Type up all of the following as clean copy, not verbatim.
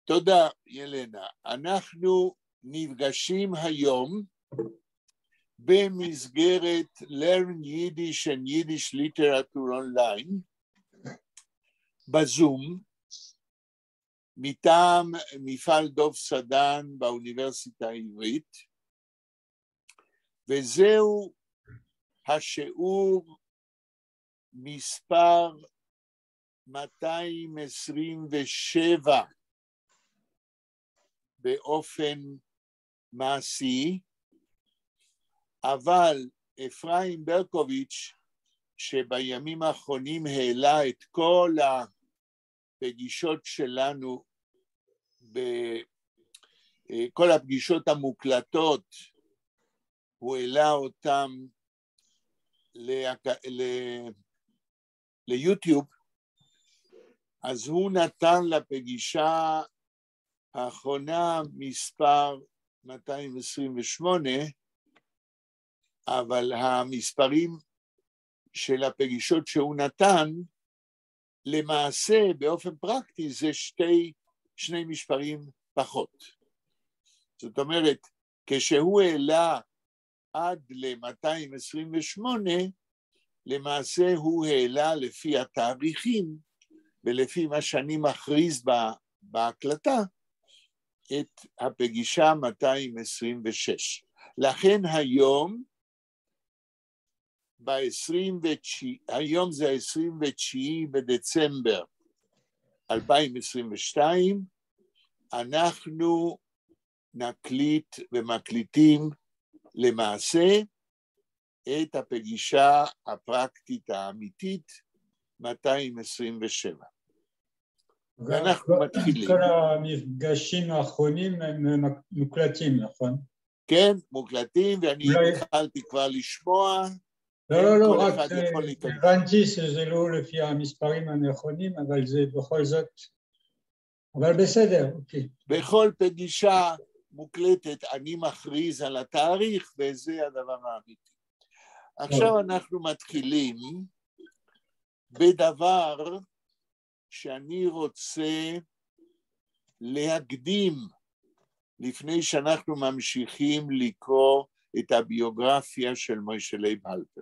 תודה, ילנה. אנחנו נפגשים היום במסגרת Learn Yiddish and Yiddish Literature Online, בזום, מטעם מפעל דוב סדן באוניברסיטה העברית, וזהו השיעור מספר 227 באופן מעשי, אבל אפרים ברקוביץ' שבימים האחרונים העלה את כל הפגישות שלנו, כל הפגישות המוקלטות, הוא העלה אותם ליוטיוב, אז הוא נתן לפגישה האחרונה מספר 228, אבל המספרים של הפגישות שהוא נתן, למעשה באופן פרקטי זה שני מספרים פחות. זאת אומרת, כשהוא העלה עד ל-228, למעשה הוא העלה לפי התאריכים, ולפי מה שאני מכריז בהקלטה, את הפגישה 226. לכן היום, היום זה 29 בדצמבר 2022, אנחנו נקליט ומקליטים למעשה את הפגישה הפרקטית האמיתית 227. ואנחנו מתחילים. כל המפגשים האחרונים הם מוקלטים, נכון? כן, מוקלטים, ואני התחלתי כבר לשמוע. לא, רק הבנתי שזה לא לפי המספרים הנכונים, אבל זה בכל זאת, אבל בסדר, אוקיי. בכל פגישה מוקלטת אני מכריז על התאריך, וזה הדבר האמיתי. עכשיו אנחנו מתחילים בדבר שאני רוצה להקדים, לפני שאנחנו ממשיכים לקרוא את הביוגרפיה של מוישה לייב הלפר.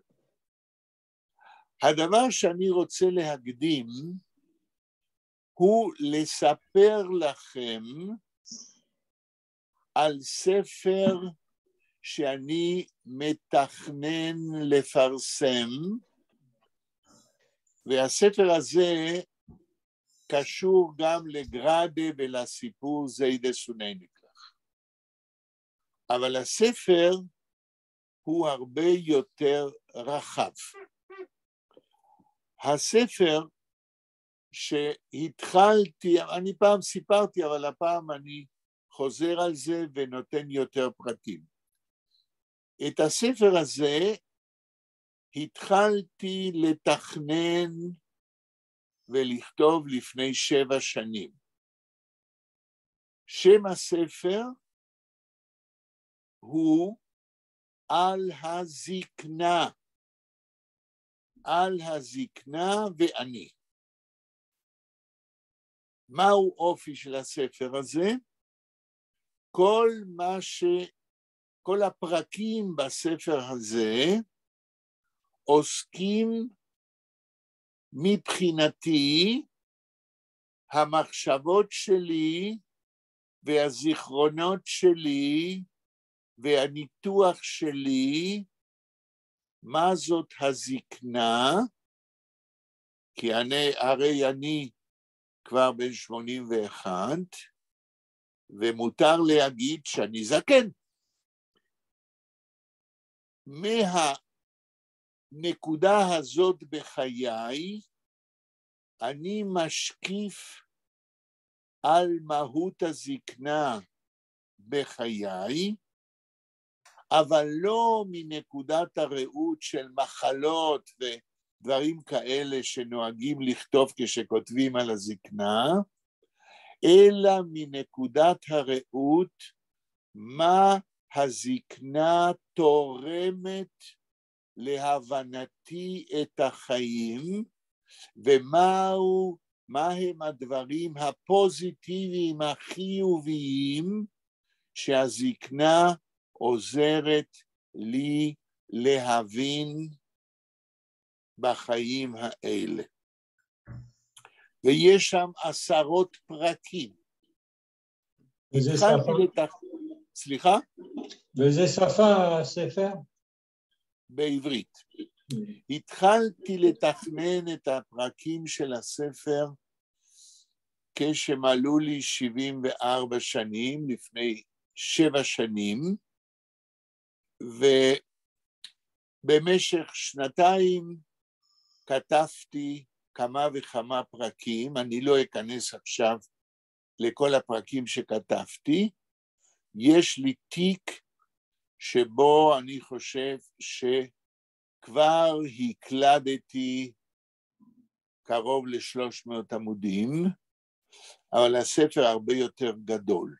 הדבר שאני רוצה להקדים הוא לספר לכם על ספר שאני מתכנן לפרסם, והספר הזה קשור גם לגרדה ולסיפור זיידה סונניקלך. אבל הספר הוא הרבה יותר רחב. הספר שהתחלתי, אני פעם סיפרתי, אבל הפעם אני חוזר על זה ונותן יותר פרטים. את הספר הזה התחלתי לתכנן ולכתוב לפני 7 שנים. שם הספר הוא על הזקנה. על הזקנה ואני. מהו אופי של הספר הזה? כל הפרקים בספר הזה עוסקים מבחינתי המחשבות שלי והזיכרונות שלי והניתוח שלי, מה זאת הזקנה, כי הרי אני כבר בן 81, ומותר להגיד שאני זקן. מהנקודה הזאת בחיי, אני משקיף על מהות הזקנה בחיי, אבל לא מנקודת הראות של מחלות ודברים כאלה שנוהגים לכתוב כשכותבים על הזקנה, אלא מנקודת הראות מה הזקנה תורמת להבנתי את החיים, ומהו מה הם הדברים הפוזיטיביים החיוביים שהזקנה עוזרת לי להבין בחיים האלה. ויש שם 10 פרקים. וזה שפה? סליחה? וזה שפה הספר? בעברית. התחלתי לתכנן את הפרקים של הספר כשמלאו לי 74 שנים, לפני 7 שנים, ובמשך 2 כתבתי כמה וכמה פרקים. אני לא אכנס עכשיו לכל הפרקים שכתבתי. יש לי תיק שבו אני חושב שכבר הקלדתי קרוב ל-300 עמודים, אבל הספר הרבה יותר גדול.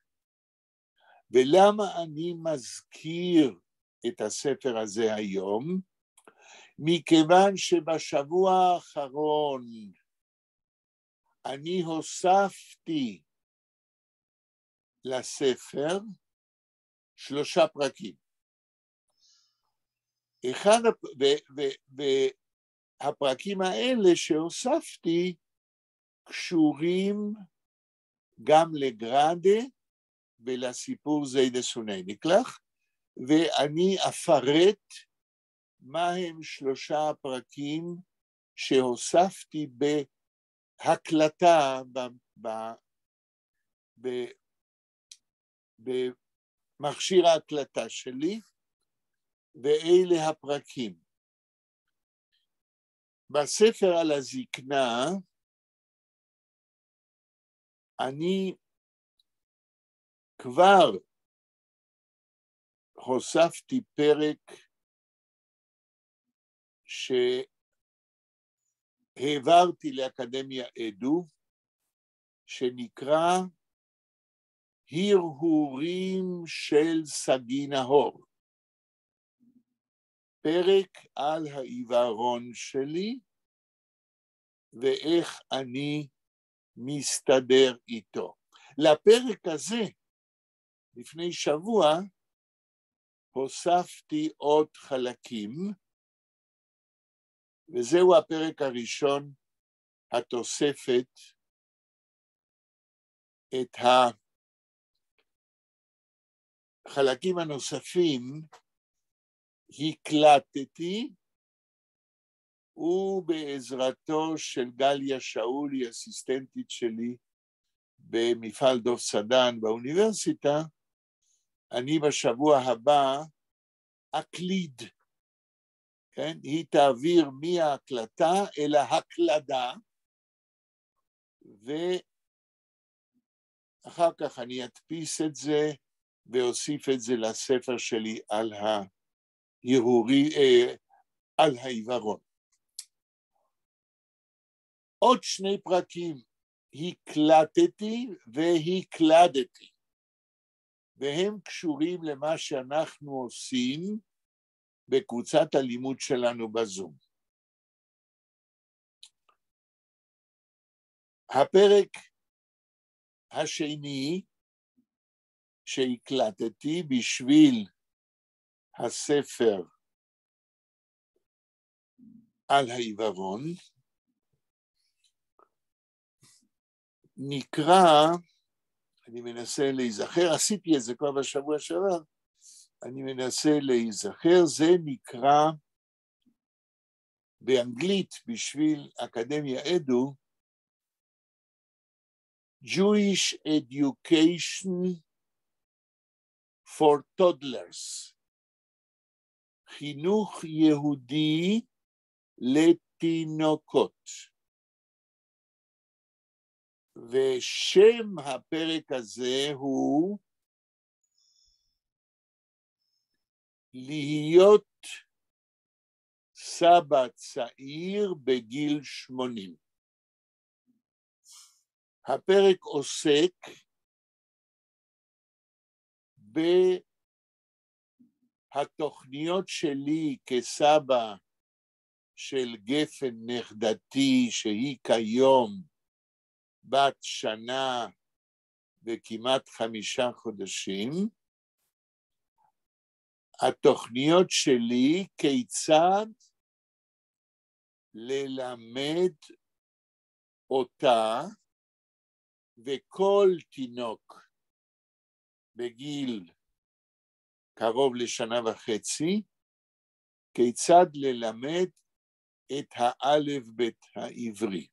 ולמה אני מזכיר את הספר הזה היום? מכיוון שבשבוע האחרון אני הוספתי לספר 3 פרקים. והפרקים האלה שהוספתי קשורים גם לגרדה ולסיפור זיידה סוני נקלח, ואני אפרט מה הם 3 הפרקים שהוספתי בהקלטה במכשיר ההקלטה שלי, ואלה הפרקים. בספר על הזקנה, אני כבר הוספתי פרק שהעברתי לאקדמיה אדו, שנקרא הרהורים של סגי נהור. פרק על העיוורון שלי ואיך אני מסתדר איתו. לפרק הזה, לפני שבוע, הוספתי עוד חלקים, וזהו הפרק הראשון, התוספת, את החלקים הנוספים הקלטתי, ובעזרתו של גליה שאולי, אסיסטנטית שלי במפעל דוב סדן באוניברסיטה, אני בשבוע הבא אקליד, כן? היא תעביר מההקלטה אל ההקלדה, ואחר כך אני אדפיס את זה ואוסיף את זה לספר שלי על העיוורון. עוד 2 פרקים הקלטתי והקלדתי, והם קשורים למה שאנחנו עושים בקבוצת הלימוד שלנו בזום. הפרק השני שהקלטתי בשביל הספר על העיוורון נקרא, אני מנסה להיזכר, עשיתי את זה כבר בשבוע שעבר, אני מנסה להיזכר, זה נקרא באנגלית בשביל אקדמיה אדו, Jewish Education for Toddlers, חינוך יהודי לתינוקות. ושם הפרק הזה הוא להיות סבא צעיר בגיל 80. הפרק עוסק בהתוכניות שלי כסבא של גפן נכדתי שהיא כיום בת שנה וכמעט 5 חודשים, התוכניות שלי כיצד ללמד אותה וכל תינוק בגיל קרוב לשנה וחצי, כיצד ללמד את האלף בית העברי.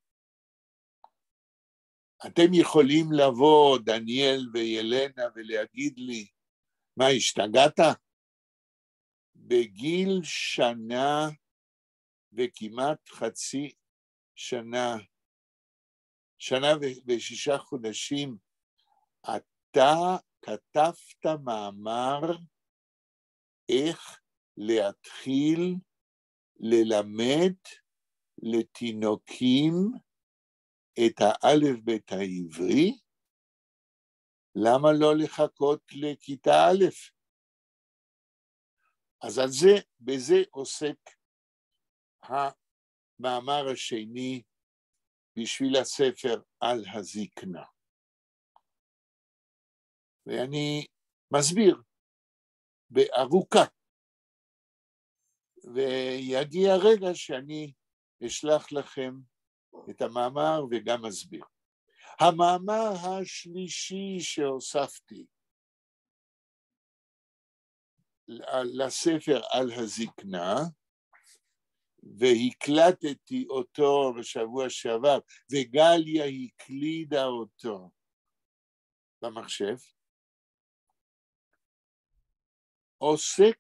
אתם יכולים לבוא, דניאל וילנה, ולהגיד לי, מה, השתגעת? בגיל שנה וכמעט חצי שנה, שנה ו6 חודשים, אתה כתבת מאמר איך להתחיל ללמד לתינוקים את האלף בית העברי? למה לא לחכות לכיתה א'? אז על זה, בזה עוסק המאמר השני בשביל הספר על הזקנה. ואני מסביר בארוכה, ויגיע רגע שאני אשלח לכם את המאמר וגם אסביר. המאמר השלישי שהוספתי לספר על הזקנה, והקלטתי אותו בשבוע שעבר, וגליה הקלידה אותו במחשב, עוסק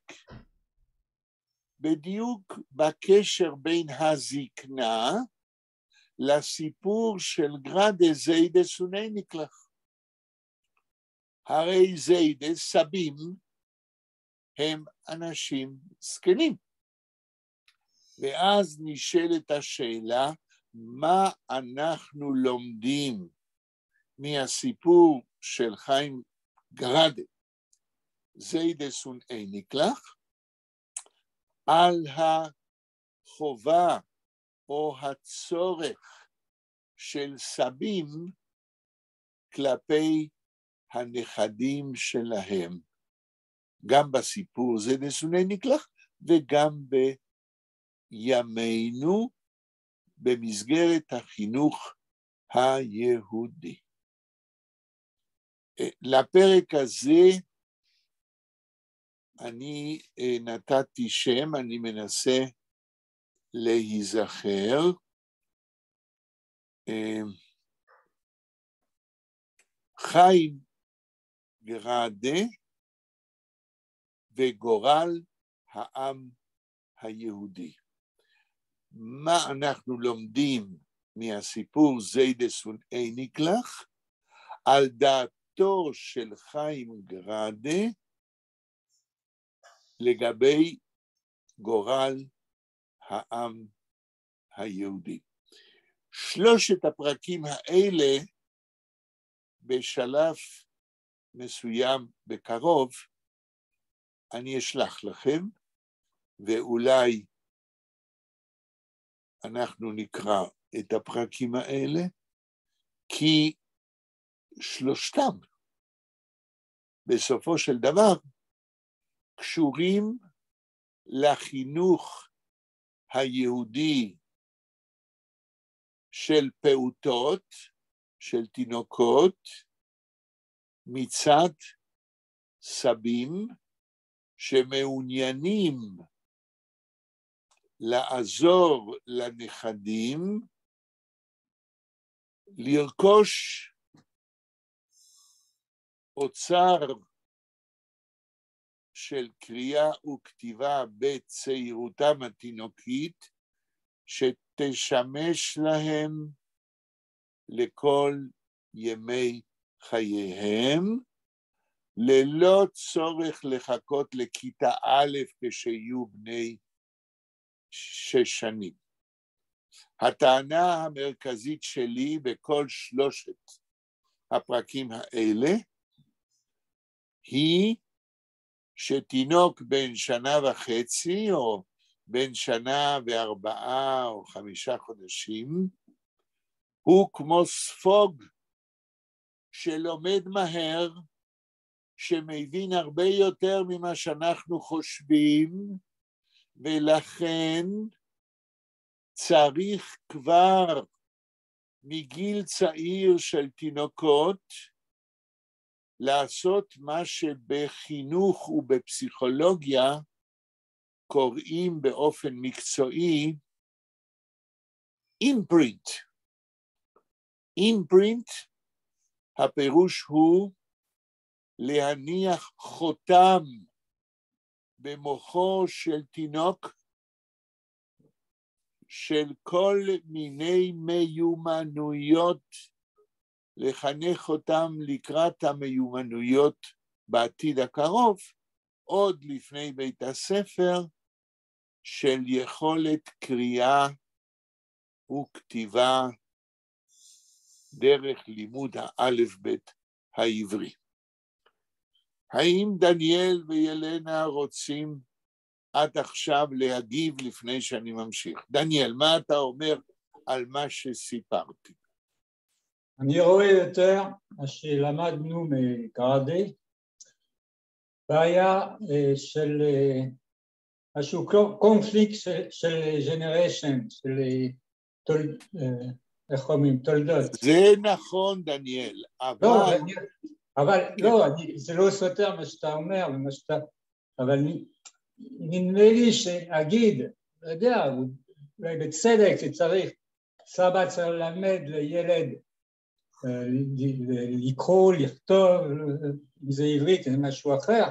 בדיוק בקשר בין הזקנה לסיפור של גרדה זיידה סוני נקלח. הרי זיידה, סבים, הם אנשים זקנים. ואז נשאלת השאלה, מה אנחנו לומדים מהסיפור של חיים גרדה זיידה סוני נקלח, על החובה או הצורך של סבים כלפי הנכדים שלהם, גם בסיפור זיידה סוני נקלח וגם בימינו במסגרת החינוך היהודי. לפרק הזה אני נתתי שם, אני מנסה להיזכר. חיים גרדה וגורל העם היהודי. מה אנחנו לומדים מהסיפור זיידה סוני נקלח? על דעתו של חיים גרדה לגבי גורל העם היהודי. 3 הפרקים האלה בשלב מסוים בקרוב אני אשלח לכם, ואולי אנחנו נקרא את הפרקים האלה, כי 3 בסופו של דבר קשורים לחינוך היהודי של פעוטות, של תינוקות, מצד סבים שמעוניינים לעזור לנכדים לרכוש אוצר של קריאה וכתיבה בצעירותם התינוקית, שתשמש להם לכל ימי חייהם, ללא צורך לחכות לכיתה א' כשיהיו בני 6 שנים. הטענה המרכזית שלי בכל 3 הפרקים האלה היא שתינוק בן 1.5 שנה או בן 1 ו4 או 5 חודשים הוא כמו ספוג שלומד מהר, שמבין הרבה יותר ממה שאנחנו חושבים, ולכן צריך כבר מגיל צעיר של תינוקות לעשות מה שבחינוך ובפסיכולוגיה קוראים באופן מקצועי אימפרינט. אימפרינט, הפירוש הוא להניח חותם במוחו של תינוק של כל מיני מיומנויות, לחנך אותם לקראת המיומנויות בעתיד הקרוב, עוד לפני בית הספר, של יכולת קריאה וכתיבה דרך לימוד האלף בית העברי. האם דניאל וילנה רוצים עד עכשיו להגיב לפני שאני ממשיך? דניאל, מה אתה אומר על מה שסיפרתי? אני רואה יותר מה שלמדנו מגרדי, בעיה של משהו קונפליקט של ג'נריישן, של איך אומרים, תולדות. זה נכון, דניאל, אבל לא, זה לא סותר מה שאתה אומר, אבל נדמה לי שאגיד, לא יודע, אולי בצדק שצריך, סבא צריך ללמד לילד לקרוא, לכתוב, אם זה עברית, זה משהו אחר.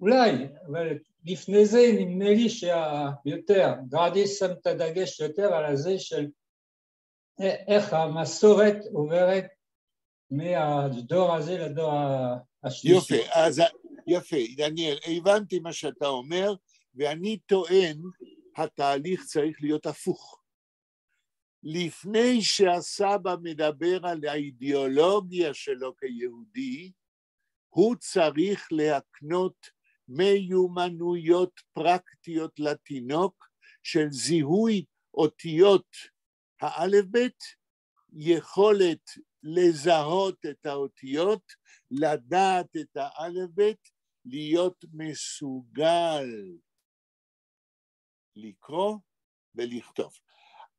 אולי, אבל לפני זה נדמה לי שיותר, גרדי שם את הדגש יותר על זה של איך המסורת עוברת מהדור הזה לדור השלישי. יופי, אז יפה, דניאל, הבנתי מה שאתה אומר, ואני טוען, התהליך צריך להיות הפוך. לפני שהסבא מדבר על האידיאולוגיה שלו כיהודי, הוא צריך להקנות מיומנויות פרקטיות לתינוק של זיהוי אותיות האלף בית, יכולת לזהות את האותיות, לדעת את האלף בית, להיות מסוגל לקרוא ולכתוב.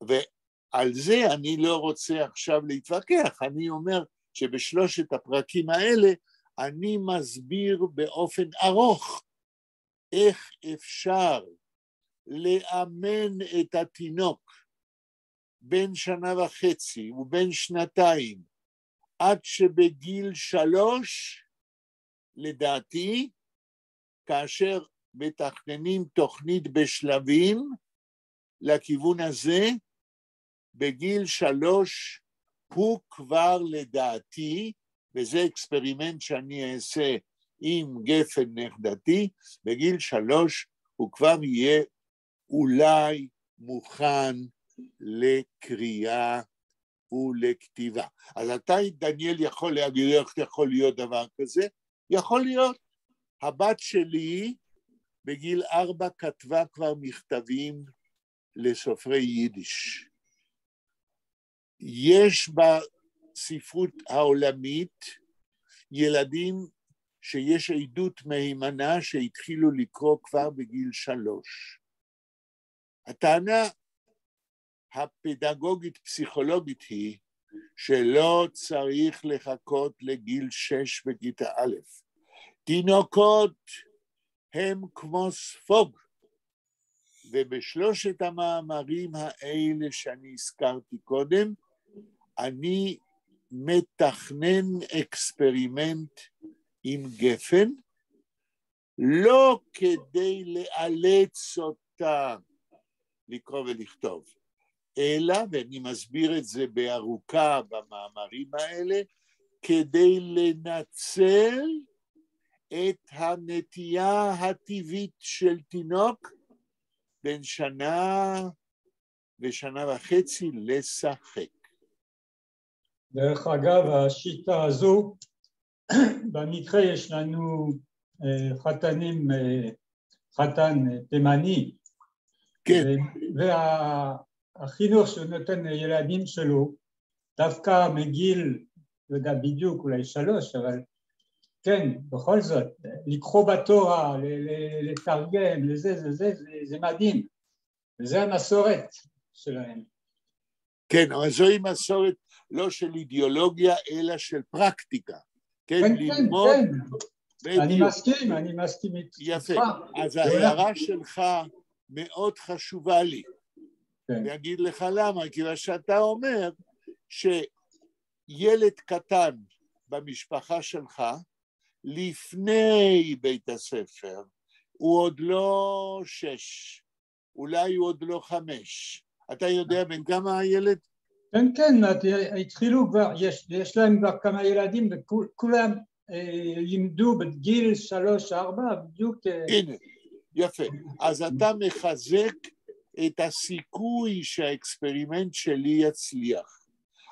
ועל זה אני לא רוצה עכשיו להתווכח, אני אומר שבשלושת הפרקים האלה אני מסביר באופן ארוך איך אפשר לאמן את התינוק בין שנה וחצי ובין שנתיים עד שבגיל 3, לדעתי, כאשר מתכננים תוכנית בשלבים לכיוון הזה, בגיל 3 הוא כבר לדעתי, וזה אקספרימנט שאני אעשה עם גפן נכדתי, בגיל 3 הוא כבר יהיה אולי מוכן לקריאה ולכתיבה. אז אתה, דניאל, יכול להגיד איך יכול להיות דבר כזה? יכול להיות. הבת שלי בגיל 4 כתבה כבר מכתבים לסופרי יידיש. יש בספרות העולמית ילדים שיש עדות מהימנה שהתחילו לקרוא כבר בגיל 3. הטענה הפדגוגית פסיכולוגית היא שלא צריך לחכות לגיל 6 בכיתה א'. תינוקות הם כמו ספוג, ובשלושת המאמרים האלה שאני הזכרתי קודם, אני מתכנן אקספרימנט עם גפן, לא כדי לאלץ אותה לקרוא ולכתוב, אלא, ואני מסביר את זה בארוכה במאמרים האלה, כדי לנצל את הנטייה הטבעית של תינוק בין שנה ושנה וחצי לשחק. דרך אגב, השיטה הזו, במקרה יש לנו חתן תימני, כן. החינוך שהוא נותן לילדים שלו, דווקא מגיל, לא יודע בדיוק, אולי 3, אבל כן, בכל זאת, לקחו בתורה, לתרגם, זה מדהים. וזה המסורת שלהם. כן, אבל זוהי מסורת לא של אידיאולוגיה, אלא של פרקטיקה. כן, ללמוד. אני מסכים איתך. יפה. אז ההערה שלך מאוד חשובה לי. אני אגיד לך למה, כי שאתה אומר שילד קטן במשפחה שלך, לפני בית הספר, הוא עוד לא 6, אולי הוא עוד לא 5. אתה יודע בן כמה הילד? כן, התחילו כבר, יש להם כבר כמה ילדים, וכולם לימדו בגיל 3-4, בדיוק. הנה, יפה. אז אתה מחזק את הסיכוי שהאקספרימנט שלי יצליח.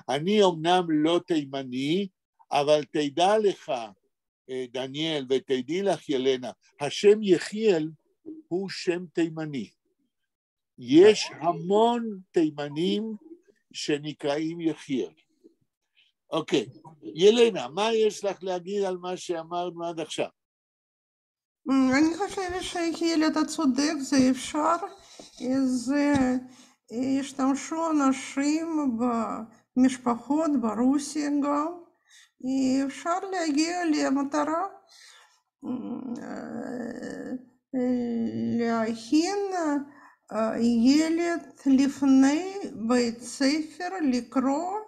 אני אמנם לא תימני, אבל תדע לך, דניאל, ותדעי לך ילנה, השם יחיאל הוא שם תימני. יש המון תימנים שנקראים יחיאל. אוקיי, ילנה, מה יש לך להגיד על מה שאמרנו עד עכשיו? אני חושבת שיחיאל אתה צודק, זה אפשר, זה השתמשו אנשים במשפחות ברוסיה גם, אפשר להגיע למטרה, להכין ילד לפני בית ספר לקרוא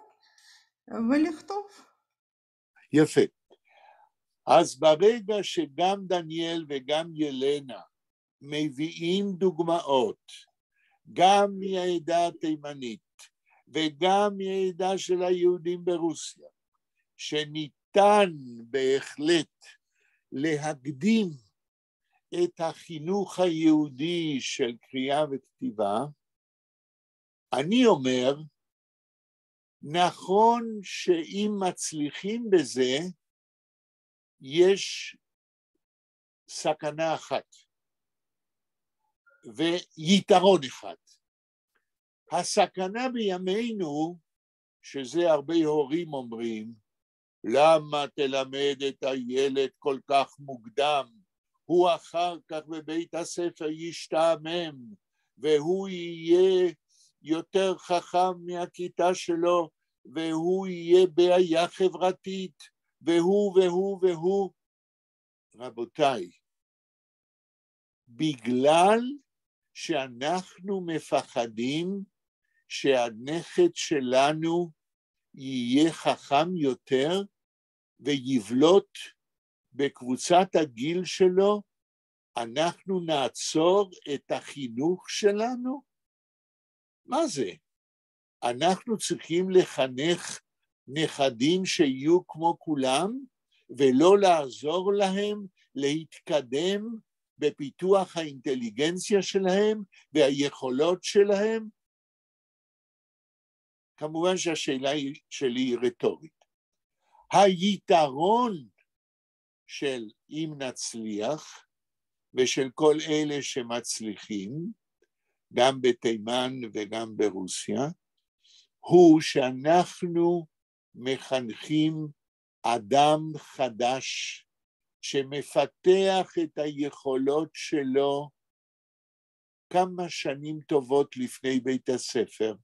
ולכתוב. יפה. אז ברגע שגם דניאל וגם ילנה מביאים דוגמאות, גם מהעדה התימנית וגם מהעדה של היהודים ברוסיה, שניתן בהחלט להקדים את החינוך היהודי של קריאה וכתיבה, אני אומר, נכון שאם מצליחים בזה, יש סכנה אחת ויתרון אחד. הסכנה בימינו, שזה הרבה הורים אומרים, למה תלמד את הילד כל כך מוקדם? הוא אחר כך בבית הספר ישתעמם, והוא יהיה יותר חכם מהכיתה שלו, והוא יהיה בעיה חברתית, והוא. רבותיי, בגלל שאנחנו מפחדים שהנכד שלנו יהיה חכם יותר ויבלוט בקבוצת הגיל שלו, אנחנו נעצור את החינוך שלנו? מה זה? אנחנו צריכים לחנך נכדים שיהיו כמו כולם, ולא לעזור להם להתקדם בפיתוח האינטליגנציה שלהם והיכולות שלהם? כמובן שהשאלה שלי היא רטורית. היתרון של אם נצליח, ושל כל אלה שמצליחים, גם בתימן וגם ברוסיה, הוא שאנחנו מחנכים אדם חדש, שמפתח את היכולות שלו כמה שנים טובות לפני בית הספר.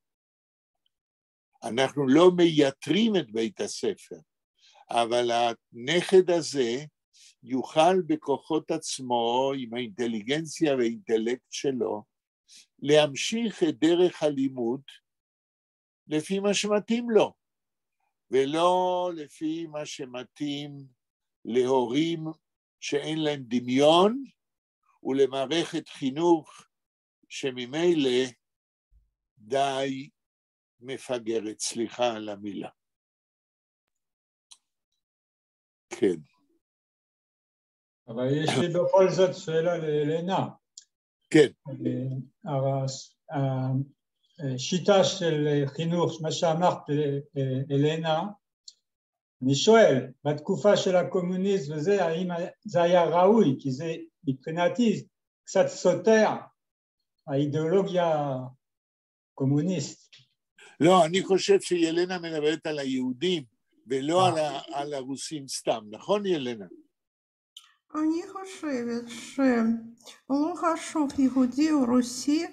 אנחנו לא מייתרים את בית הספר, אבל הנכד הזה יוכל בכוחות עצמו, עם האינטליגנציה והאינטלקט שלו, להמשיך את דרך הלימוד לפי מה שמתאים לו, ולא לפי מה שמתאים להורים שאין להם דמיון, ולמערכת חינוך שממילא די מפגרת, סליחה על המילה. כן. אבל יש לי בכל זאת שאלה לאלנה. כן. השיטה של חינוך, מה שאמרת אלנה, אני שואל, בתקופה של הקומוניזם וזה, האם זה היה ראוי? כי זה מבחינתי קצת סותר האידיאולוגיה קומוניסט. לא, אני חושב שילנה מדברת על היהודים, ולא על הרוסים סתם. נכון, ילנה? אני חושבת שלא חשוב יהודי או רוסי,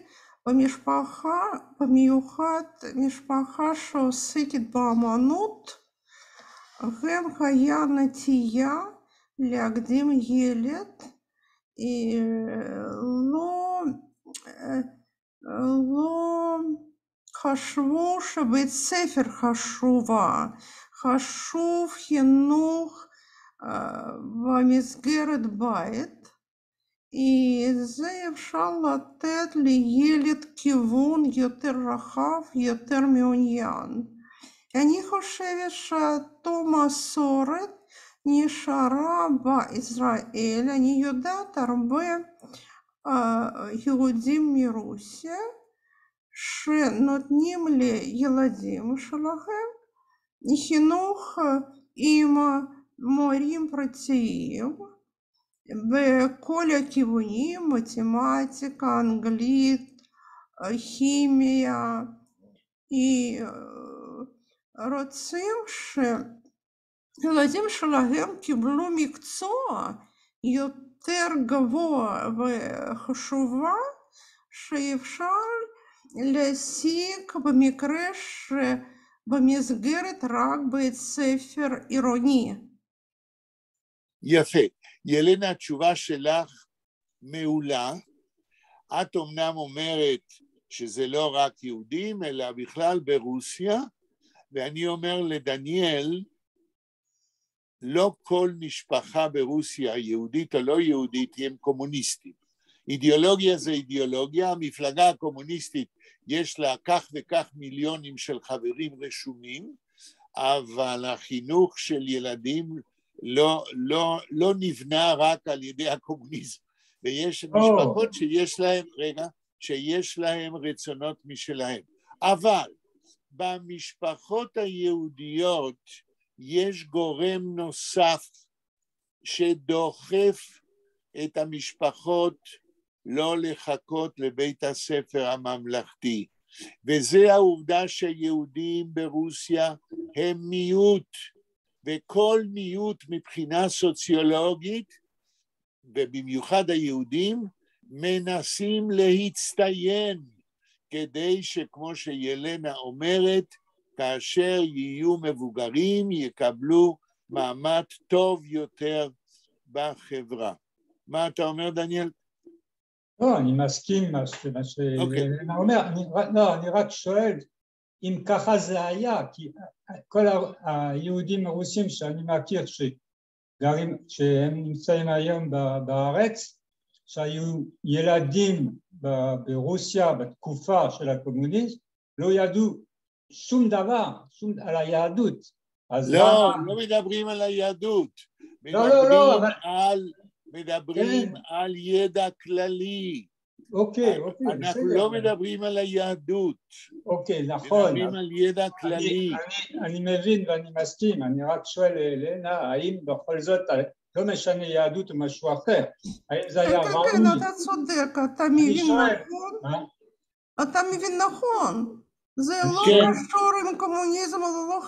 במשפחה, במיוחד משפחה שעוסקת באמנות, גם היה נטייה להקדים ילד, לא חשבו שבית ספר חשוב חינוך במסגרת בית, זה אפשר לתת לילד כיוון יותר רחב, יותר מעוניין. אני חושבת שאותו מסורת נשארה בישראל. אני יודעת הרבה יהודים מרוסיה שנותנים לילדים שלהם חינוך עם מורים פרטיים בכל הכיוונים, מתמטיקה, אנגלית, כימיה, רוצים שילדים שלהם קיבלו מקצוע יותר גבוה וחשובה שאפשר להשיג במקרה שבמסגרת רק בית ספר עירוני. יפה. ילנה, התשובה שלך מעולה. את אומנם אומרת שזה לא רק יהודים, אלא בכלל ברוסיה, ואני אומר לדניאל, לא כל משפחה ברוסיה, יהודית או לא יהודית, הם קומוניסטים. אידיאולוגיה זה אידיאולוגיה, המפלגה הקומוניסטית יש לה כך וכך מיליונים של חברים רשומים, אבל החינוך של ילדים לא נבנה רק על ידי הקומוניזם, ויש משפחות שיש להם רצונות משלהם. אבל במשפחות היהודיות יש גורם נוסף שדוחף את המשפחות לא לחכות לבית הספר הממלכתי, וזה העובדה שיהודים ברוסיה הם מיעוט, וכל מיעוט מבחינה סוציולוגית, ובמיוחד היהודים, מנסים להצטיין, כדי שכמו שילנה אומרת, כאשר יהיו מבוגרים, יקבלו מעמד טוב יותר בחברה. מה אתה אומר, דניאל? לא, אני מסכים מה שאילנה אומר. אני רק שואל, אם ככה זה היה, כי כל היהודים הרוסים שאני מכיר שהם נמצאים היום בארץ, שהיו ילדים ברוסיה בתקופה של הקומוניזם, לא ידעו שום דבר על היהדות. לא מדברים על היהדות, מדברים על ידע כללי. אוקיי, אנחנו לא מדברים על היהדות. אוקיי, נכון. מדברים על ידע כללי. אני מבין ואני מסכים, אני רק שואל אלנה, האם בכל זאת, לא משנה יהדות או משהו אחר, האם זה היה ראוי? כן, אתה צודק, אתה מבין נכון. אתה מבין נכון. זה לא קשור עם קומוניזם, זה לא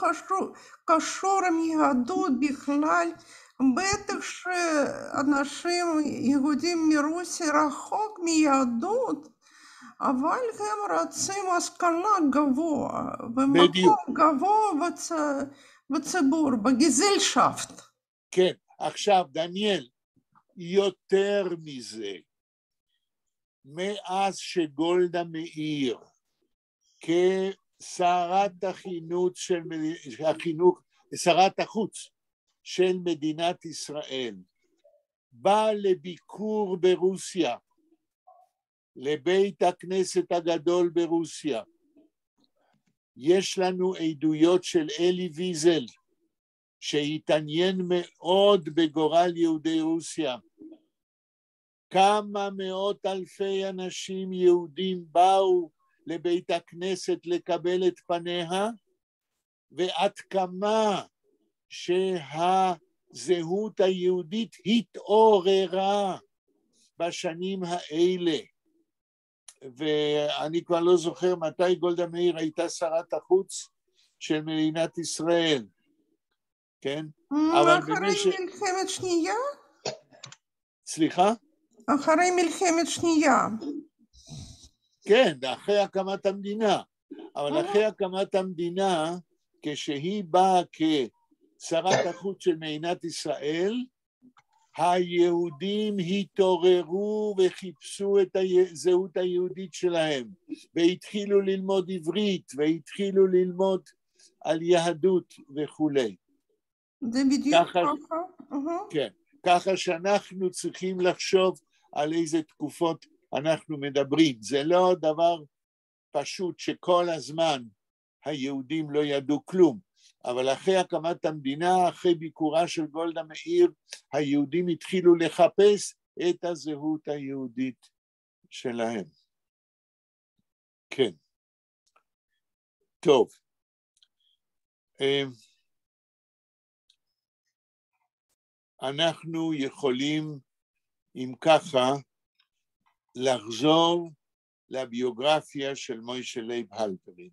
קשור עם יהדות בכלל. בטח שאנשים יהודים מרוסיה רחוק מיהדות, אבל הם רוצים השכלה גבוה, במקום גבוה בציבור, בגזלשפט. כן, עכשיו דניאל, יותר מזה, מאז שגולדה מאיר, כשרת שרת החוץ של מדינת ישראל, באה לביקור ברוסיה, לבית הכנסת הגדול ברוסיה, יש לנו עדויות של אלי ויזל, שהתעניין מאוד בגורל יהודי רוסיה. כמה מאות אלפי אנשים יהודים באו לבית הכנסת לקבל את פניה, ועד כמה שהזהות היהודית התעוררה בשנים האלה. ואני כבר לא זוכר מתי גולדה מאיר הייתה שרת החוץ של מדינת ישראל, כן? אבל אחרי מלחמת שנייה? סליחה? אחרי מלחמת שנייה. כן, אחרי הקמת המדינה. אבל אחרי הקמת המדינה, כשהיא באה כשרת החוץ של מדינת ישראל, היהודים התעוררו וחיפשו את הזהות היהודית שלהם, והתחילו ללמוד עברית, והתחילו ללמוד על יהדות וכולי. זה בדיוק ככה. כן, ככה שאנחנו צריכים לחשוב על איזה תקופות אנחנו מדברים. זה לא דבר פשוט שכל הזמן היהודים לא ידעו כלום, אבל אחרי הקמת המדינה, אחרי ביקורה של גולדה מאיר, היהודים התחילו לחפש את הזהות היהודית שלהם. כן. טוב. אנחנו יכולים, אם ככה, לחזור לביוגרפיה של מוישה לייב הלפרין.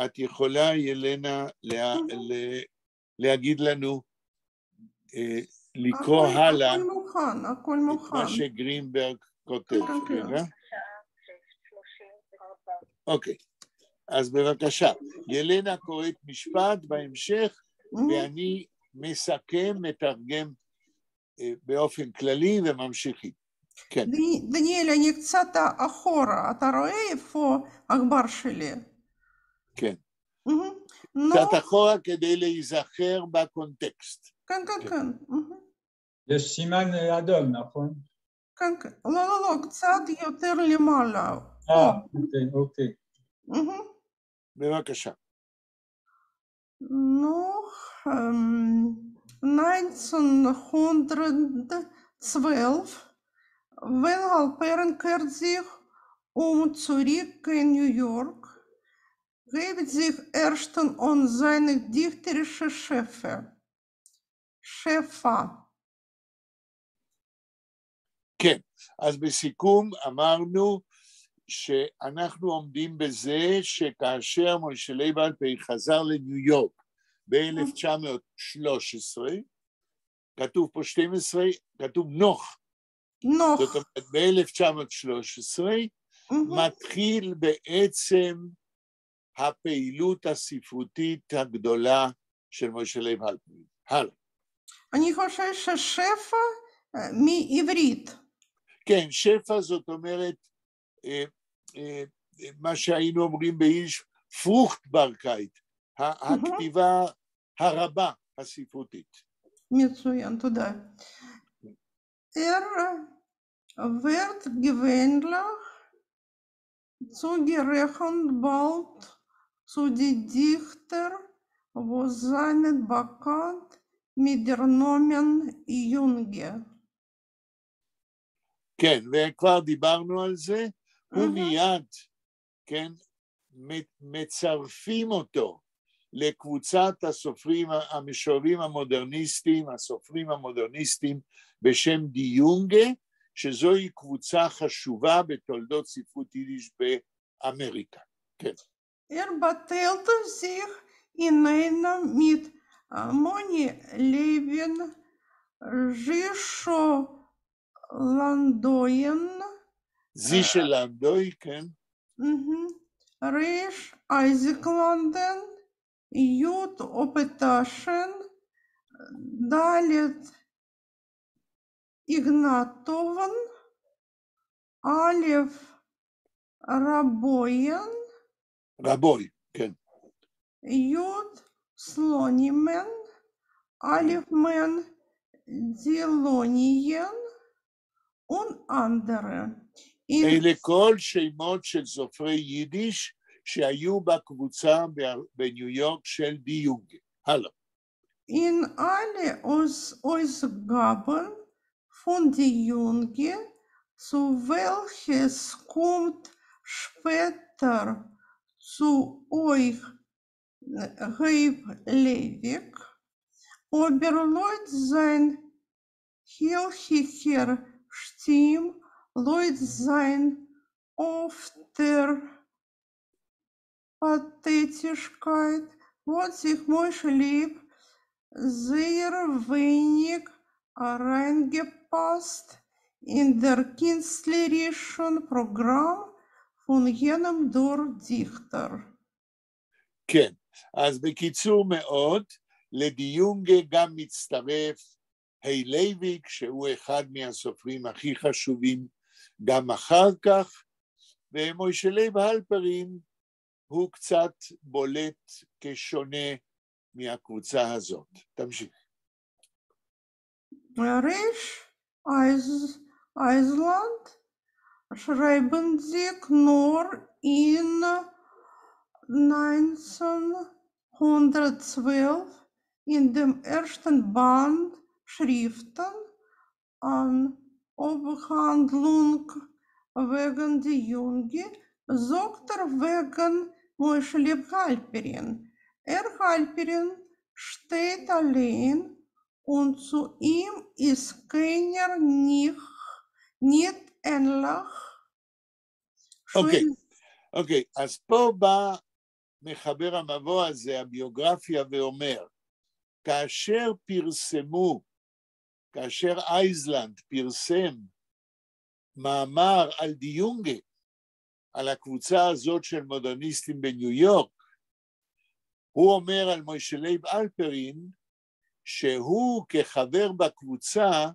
את יכולה, ילנה, להגיד לנו, לקרוא הלאה את מה שגרינברג כותב. אוקיי, אז בבקשה, ילנה קוראת משפט בהמשך, ואני מסכם, מתרגם באופן כללי וממשיכים. כן. דניאל, אני קצת אחורה, אתה רואה איפה העכבר שלי? כן. קצת אחורה כדי להיזכר בקונטקסט. כן, כן, כן. יש סימן אדום, נכון? כן, כן. לא, קצת יותר למעלה. אוקיי. בבקשה. Noch 1912, wenn Halpern kehrt sich zurück in New York, gibt sich ersten an seine dichterische שפע. כן, אז בסיכום אמרנו שאנחנו עומדים בזה שכאשר מוישה לייב הלפרין חזר לניו יורק ב-1913, כתוב פה 12, כתוב נוח. זאת אומרת, ב-1913 מתחיל בעצם הפעילות הספרותית הגדולה של מוישה לייב הלפרין. הלאה. אני חושב ששפע מעברית. כן, שפע זאת אומרת, מה שהיינו אומרים ביידיש, פרוכטברקייט, הכתיבה הרבה הספרותית. מצוין, תודה. wird gewöhnlich zugerechnet bald zu den Dichter, wo seine bekannt mit der Nomen Junge. כן, וכבר דיברנו על זה, הוא מיד, כן, מצרפים אותו לקבוצת הסופרים, המשוררים המודרניסטים, הסופרים המודרניסטים בשם די יונגה, שזוהי קבוצה חשובה בתולדות ספרות יידיש באמריקה. כן. battelte sich in einem mit Moni Levin, Zisho Landoyen, לנדוי, כן. ריש אייזקלנדן, יוד אופטשן, דלת איגנטובן, אלף רבוי, כן. יוד סלונימן, אלף מן דילוניין, ואנדרה. אלה כל שמות של סופרי יידיש שהיו בקבוצה בניו יורק של די יונגה. הלאה. In alle Ausgaben von die Junge, zu welches kommt später zu euch Reib Levik, oberleut sein hilfiger Stimm, leut sein auf der Pathetigkeit wird sich Moshe Leib sehr wenig reingepasst in der künstlerischen Programm von jenem Dichter. כן, אז בקיצור מאוד, לדיונגה גם מצטרף הילייביק, שהוא אחד מהסופרים הכי חשובים גם אחר כך, ומוישה לייב הלפרין הוא קצת בולט כשונה מהקבוצה הזאת. תמשיך. Reich Island schreiben sich nur in 1912 in dem ersten Band Schriften an Abhandlung wegen die Junge, sagt wegen Moshe Leib Halperin. Halperin steht allein und zu ihm ist keiner nicht ähnlich. אוקיי, אז פה בא מחבר המבוא הזה, הביוגרפיה, ואומר, כאשר אייזלנד פרסם מאמר על דיונגה, על הקבוצה הזאת של מודרניסטים בניו יורק, הוא אומר על מוישה לייב הלפרין, שהוא כחבר בקבוצה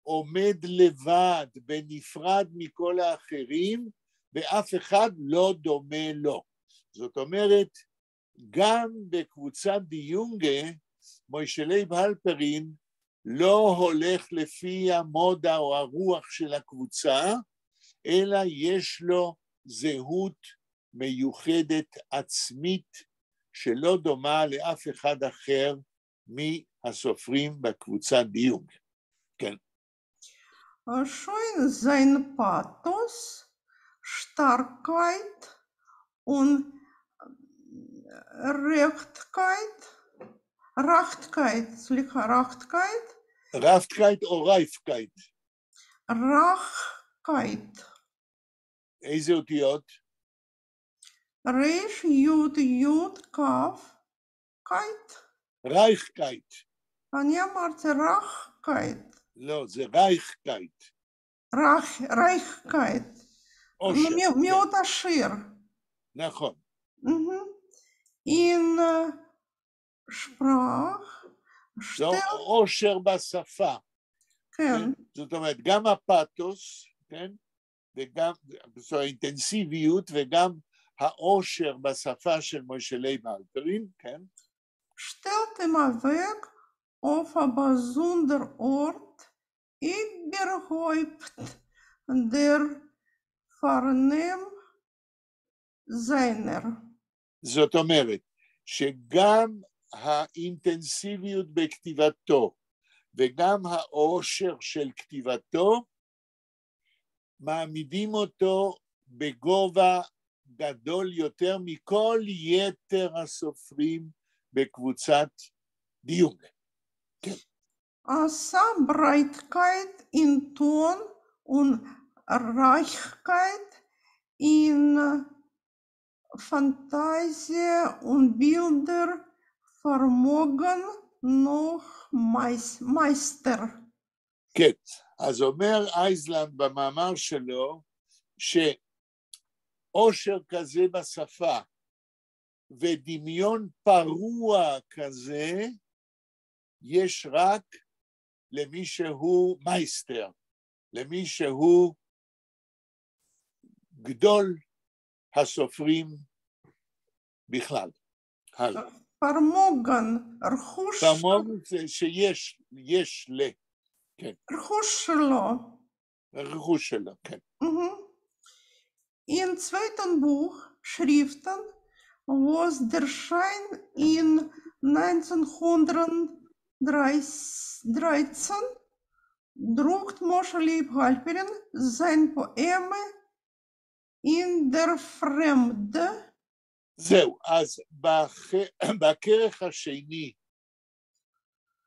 עומד לבד, בנפרד מכל האחרים, ואף אחד לא דומה לו. זאת אומרת, גם בקבוצת דיונגה, מוישה לייב הלפרין לא הולך לפי המודה או הרוח של הקבוצה, אלא יש לו זהות מיוחדת עצמית, שלא דומה לאף אחד אחר מהסופרים בקבוצת דיונגה. כן. Schön sein Pathos, Starkheit und Rachtkeit או רייפקייט? Rachkeit. איזה אותיות? ריש יוד יוד כף קייט. רייכקייט. אני אמרתי רachkeit. לא, זה רייכקייט. רייכקייט. מאוד עשיר. נכון. אין שפרח. לא עושר בשפה. כן. זאת אומרת, גם הפאתוס, כן? וגם האינטנסיביות וגם העושר בשפה של מוישה לייב הלפרין, כן? Stellt immer weg auf ein besonderer Ort, überhaupt der Vernehm seiner. זאת אומרת, שגם האינטנסיביות בכתיבתו וגם העושר של כתיבתו מעמידים אותו בגובה גדול יותר מכל יתר הסופרים בקבוצת דיונגה. Breitkeit in Ton und Reichkeit in Fantasie und Bilder vermogen noch Meister. כן, אז אומר אייזלנד במאמר שלו, שעושר כזה בשפה ודמיון פרוע כזה, יש רק למי שהוא מייסטר, למי שהוא גדול הסופרים בכלל. פרמוגן, רכוש... פרמוגן זה שיש ל... כן. רכוש שלו. רכוש שלו, כן. In zweiten Buch, Schriften, was der Schein in 1913 druckt Moshe Leib Halperin sein Poeme in der Fremde. זהו, אז בכרך השני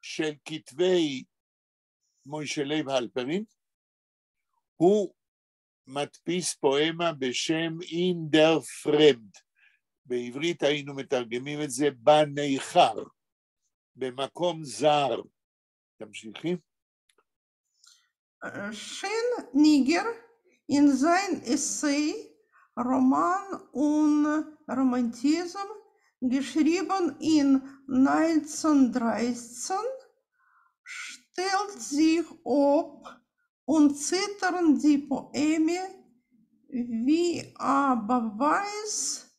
של כתבי מוישה לייב הלפרין, הוא מדפיס פואמה בשם In der Fremd. בעברית היינו מתרגמים את זה בניכר, במקום זר. תמשיכי. Schön Niger in sein Essay Roman und Romantism, geschrieben in 1913, stellt sich ob und zittern die Poeme wie ein Beweis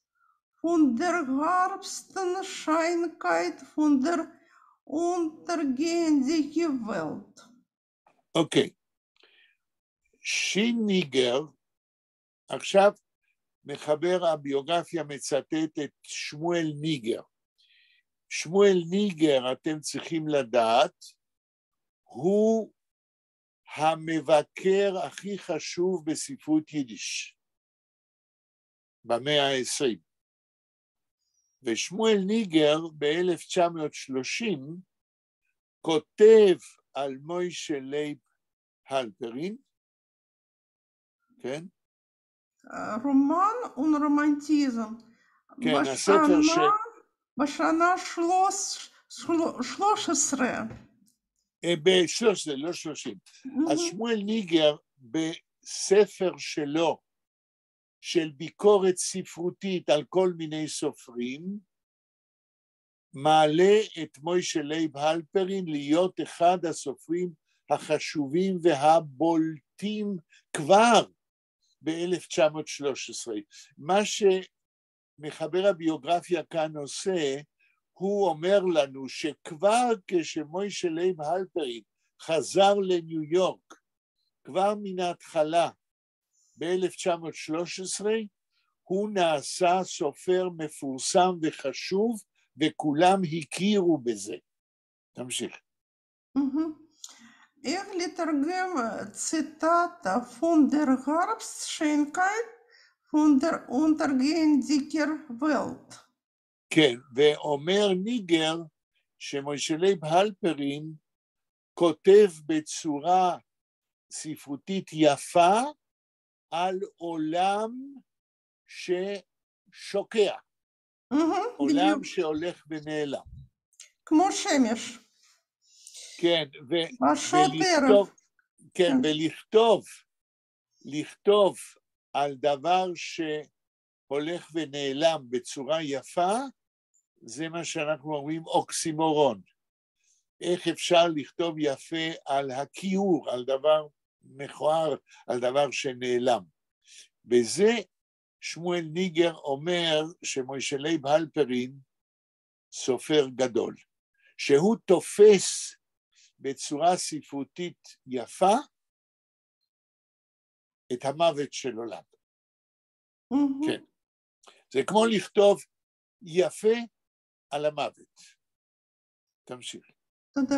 von der herbsten Scheinkeit von der untergehenden Welt. אוקיי. שין ניגר, עכשיו מחבר הביוגרפיה מצטט את שמואל ניגר. שמואל ניגר, אתם צריכים לדעת, הוא המבקר הכי חשוב בספרות יידיש, במאה ה-20. ושמואל ניגר ב-1930 כותב על מוישה לייב הלפרין, כן? רומן ורומנטיזם. כן, הספר בשנה 13. ב-13, לא 30. אז שמואל ניגר בספר שלו, של ביקורת ספרותית על כל מיני סופרים, מעלה את מוישה לייב הלפרין להיות אחד הסופרים החשובים והבולטים כבר ב-1913. מה שמחבר הביוגרפיה כאן עושה, הוא אומר לנו שכבר כשמוישה לייב הלפרין חזר לניו יורק, כבר מן ההתחלה ב-1913, הוא נעשה סופר מפורסם וחשוב, וכולם הכירו בזה. תמשיך. איך לתרגם ציטטה von der Herbstscheinkeit von der untergehenden Welt? כן, ואומר ניגר שמוישה לייב הלפרין כותב בצורה ספרותית יפה על עולם ששוקע, עולם שהולך ונעלם. כמו שמש. כן, ולכתוב על דבר שהולך ונעלם בצורה יפה, זה מה שאנחנו אומרים אוקסימורון. איך אפשר לכתוב יפה על הכיעור, על דבר מכוער, על דבר שנעלם. בזה שמואל ניגר אומר שמוישה לייב הלפרין סופר גדול, שהוא תופס בצורה ספרותית יפה את המוות של עולם. כן. זה כמו לכתוב יפה על המוות. תמשיך. תודה.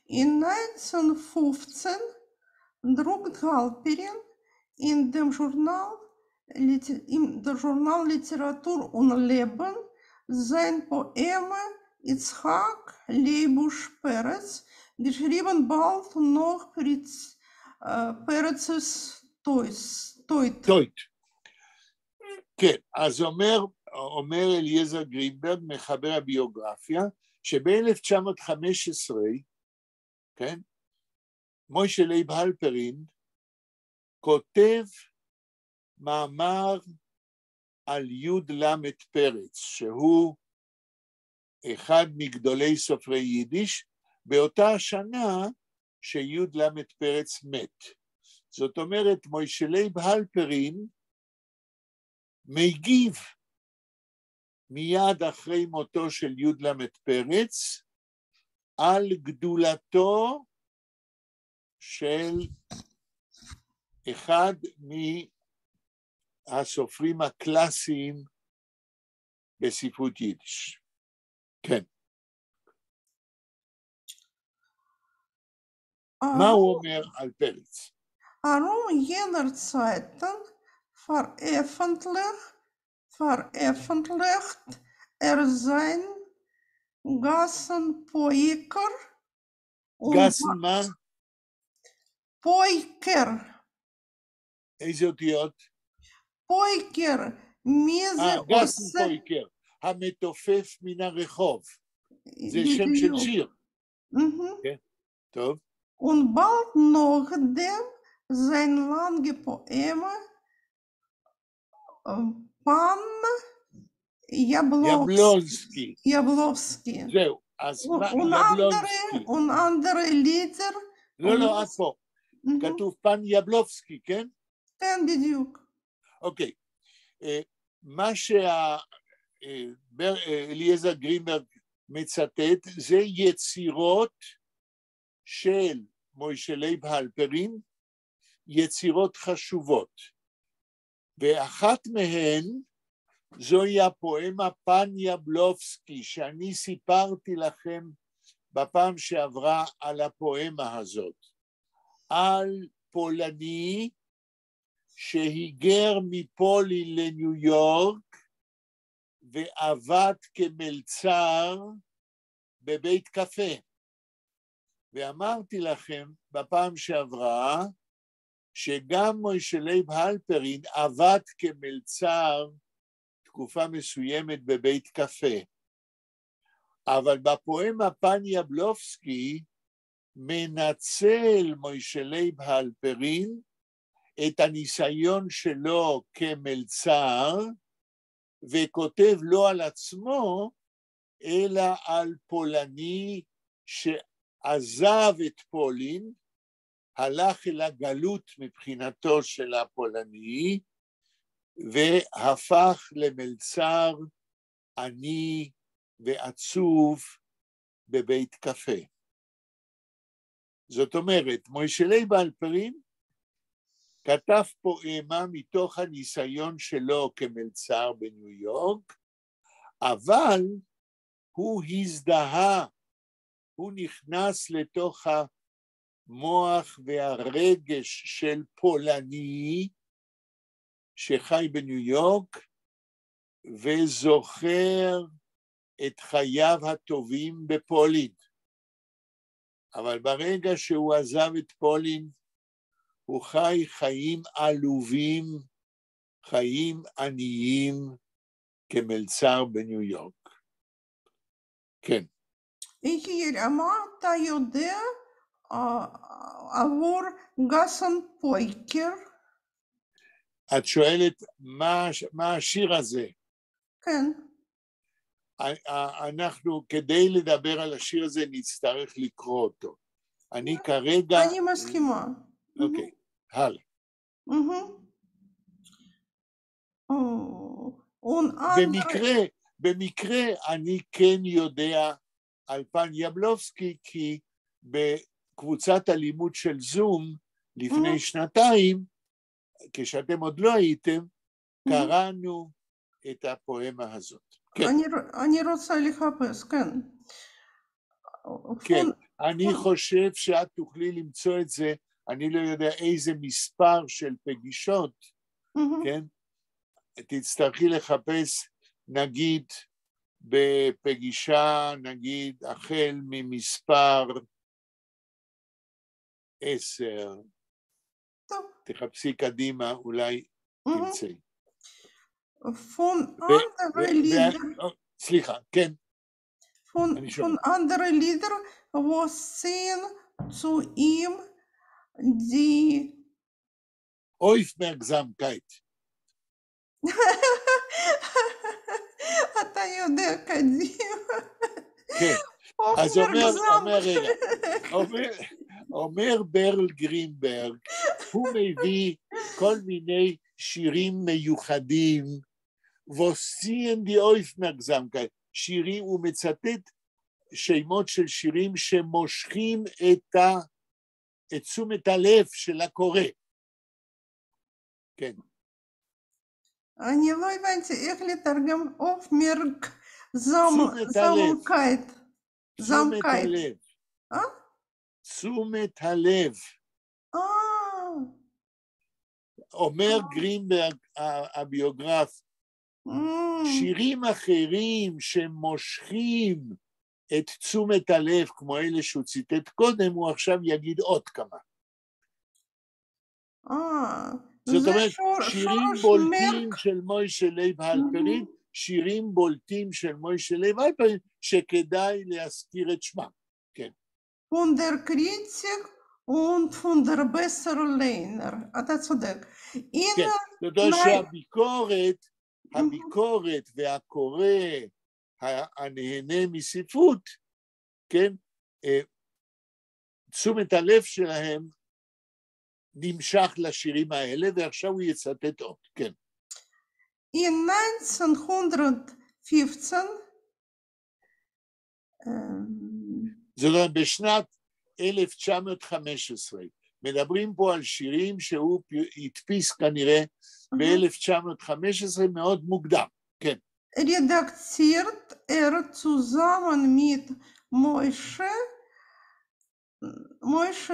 In 1915 druckt Halperin in dem Journal Literatur und Leben sein Poema Yitzhak Leibush Peretz, geschrieben bald noch Peretz's Toit. כן, אז אומר אליעזר גרינברג, מחבר הביוגרפיה, שב-1915, כן, מוישה לייב הלפרין כותב מאמר על יוד למד פרץ, שהוא אחד מגדולי סופרי יידיש, באותה השנה שיוד למד פרץ מת. זאת אומרת, מוישה לייב הלפרין מגיב מיד אחרי מותו של יוד למד פרץ על גדולתו של אחד מהסופרים הקלאסיים בספרות יידיש. כן. מה הוא אומר על פרץ? Warum jener Zeiten veröffentlicht sein Gassenpoiker und Gassen מה? Poiker איזה אותיות? פויקר, מי זה גסן עושה? פויקר, המתופף מן הרחוב. זה שם של בדיוק. שיר. כן, טוב. Und bald nachdem sein lange Poeme Pan יבלונסקי. Jablowski. זהו, אז מה, Und יבלונסקי. andere Lieder. לא, עד פה. כתוב פן יבלובסקי, כן? כן, בדיוק. אוקיי. מה שאליעזר גרינברג מצטט זה יצירות של מוישה לייב הלפרין, יצירות חשובות. ואחת מהן זוהי הפואמה פן יבלובסקי, שאני סיפרתי לכם בפעם שעברה על הפואמה הזאת. על פולני שהיגר מפולין לניו יורק ועבד כמלצר בבית קפה. ואמרתי לכם בפעם שעברה שגם מוישה לייב הלפרין עבד כמלצר תקופה מסוימת בבית קפה. אבל בפואמה פן יבלובסקי מנצל מוישה לייב הלפרין את הניסיון שלו כמלצר, וכותב לא על עצמו, אלא על פולני שעזב את פולין, הלך אל הגלות מבחינתו של הפולני, והפך למלצר עני ועצוב בבית קפה. זאת אומרת, מוישה לייב הלפרין כתב פואמה מתוך הניסיון שלו כמלצר בניו יורק, אבל הוא הזדהה, הוא נכנס לתוך המוח והרגש של פולני שחי בניו יורק וזוכר את חייו הטובים בפולין. אבל ברגע שהוא עזב את פולין, הוא חי חיים עלובים, חיים עניים כמלצר בניו יורק. כן. יחיאל, מה אתה יודע עבור גסן פויקר? את שואלת מה השיר הזה? כן. אנחנו, כדי לדבר על השיר הזה, נצטרך לקרוא אותו. אני כרגע... אני מסכימה. אוקיי, הלאה. במקרה אני כן יודע על פן יבלובסקי, כי בקבוצת הלימוד של זום, לפני שנתיים, כשאתם עוד לא הייתם, קראנו את הפואמה הזאת. אני רוצה לחפש, כן. כן, אני חושב שאת תוכלי למצוא את זה, אני לא יודע איזה מספר של פגישות, כן? תצטרכי לחפש, נגיד, בפגישה, נגיד, החל ממספר 10. טוב. תחפשי קדימה, אולי תמצאי. סליחה, כן. Von anderen Liedern was sehen zu ihm die Aufmerksamkeit. אתה יודע קדימה. כן, אז אומר ברל גרינברג, הוא מביא כל מיני שירים מיוחדים, ווסציין די אויפמרקזמקייט, שירים, הוא מצטט שמות של שירים שמושכים את תשומת הלב של הקורא. כן. אני לא הבנתי איך לתרגם אופמרקזמקייט. תשומת הלב. תשומת הלב. אומר גרינברג, הביוגרף, שירים אחרים שמושכים את תשומת הלב, כמו אלה שהוא ציטט קודם, הוא עכשיו יגיד עוד כמה. זאת זה אומרת, שירים שורש בולטים מרק. של מוישה לייב הלפרין, שירים בולטים של מוישה לייב הלפרין, שכדאי להזכיר את שמם. כן. Von der Kritik und von der Besserleiner. אתה צודק. כן, הנה, זאת אומרת שהביקורת והקורא הנהנה מספרות, כן, תשומת הלב שלהם נמשך לשירים האלה, ועכשיו הוא יצטט עוד, כן. in 1915, זאת אומרת, בשנת 1915, מדברים פה על שירים שהוא הדפיס כנראה ב-1915 מאוד מוקדם, כן. redaktiert zusammen mit Moshe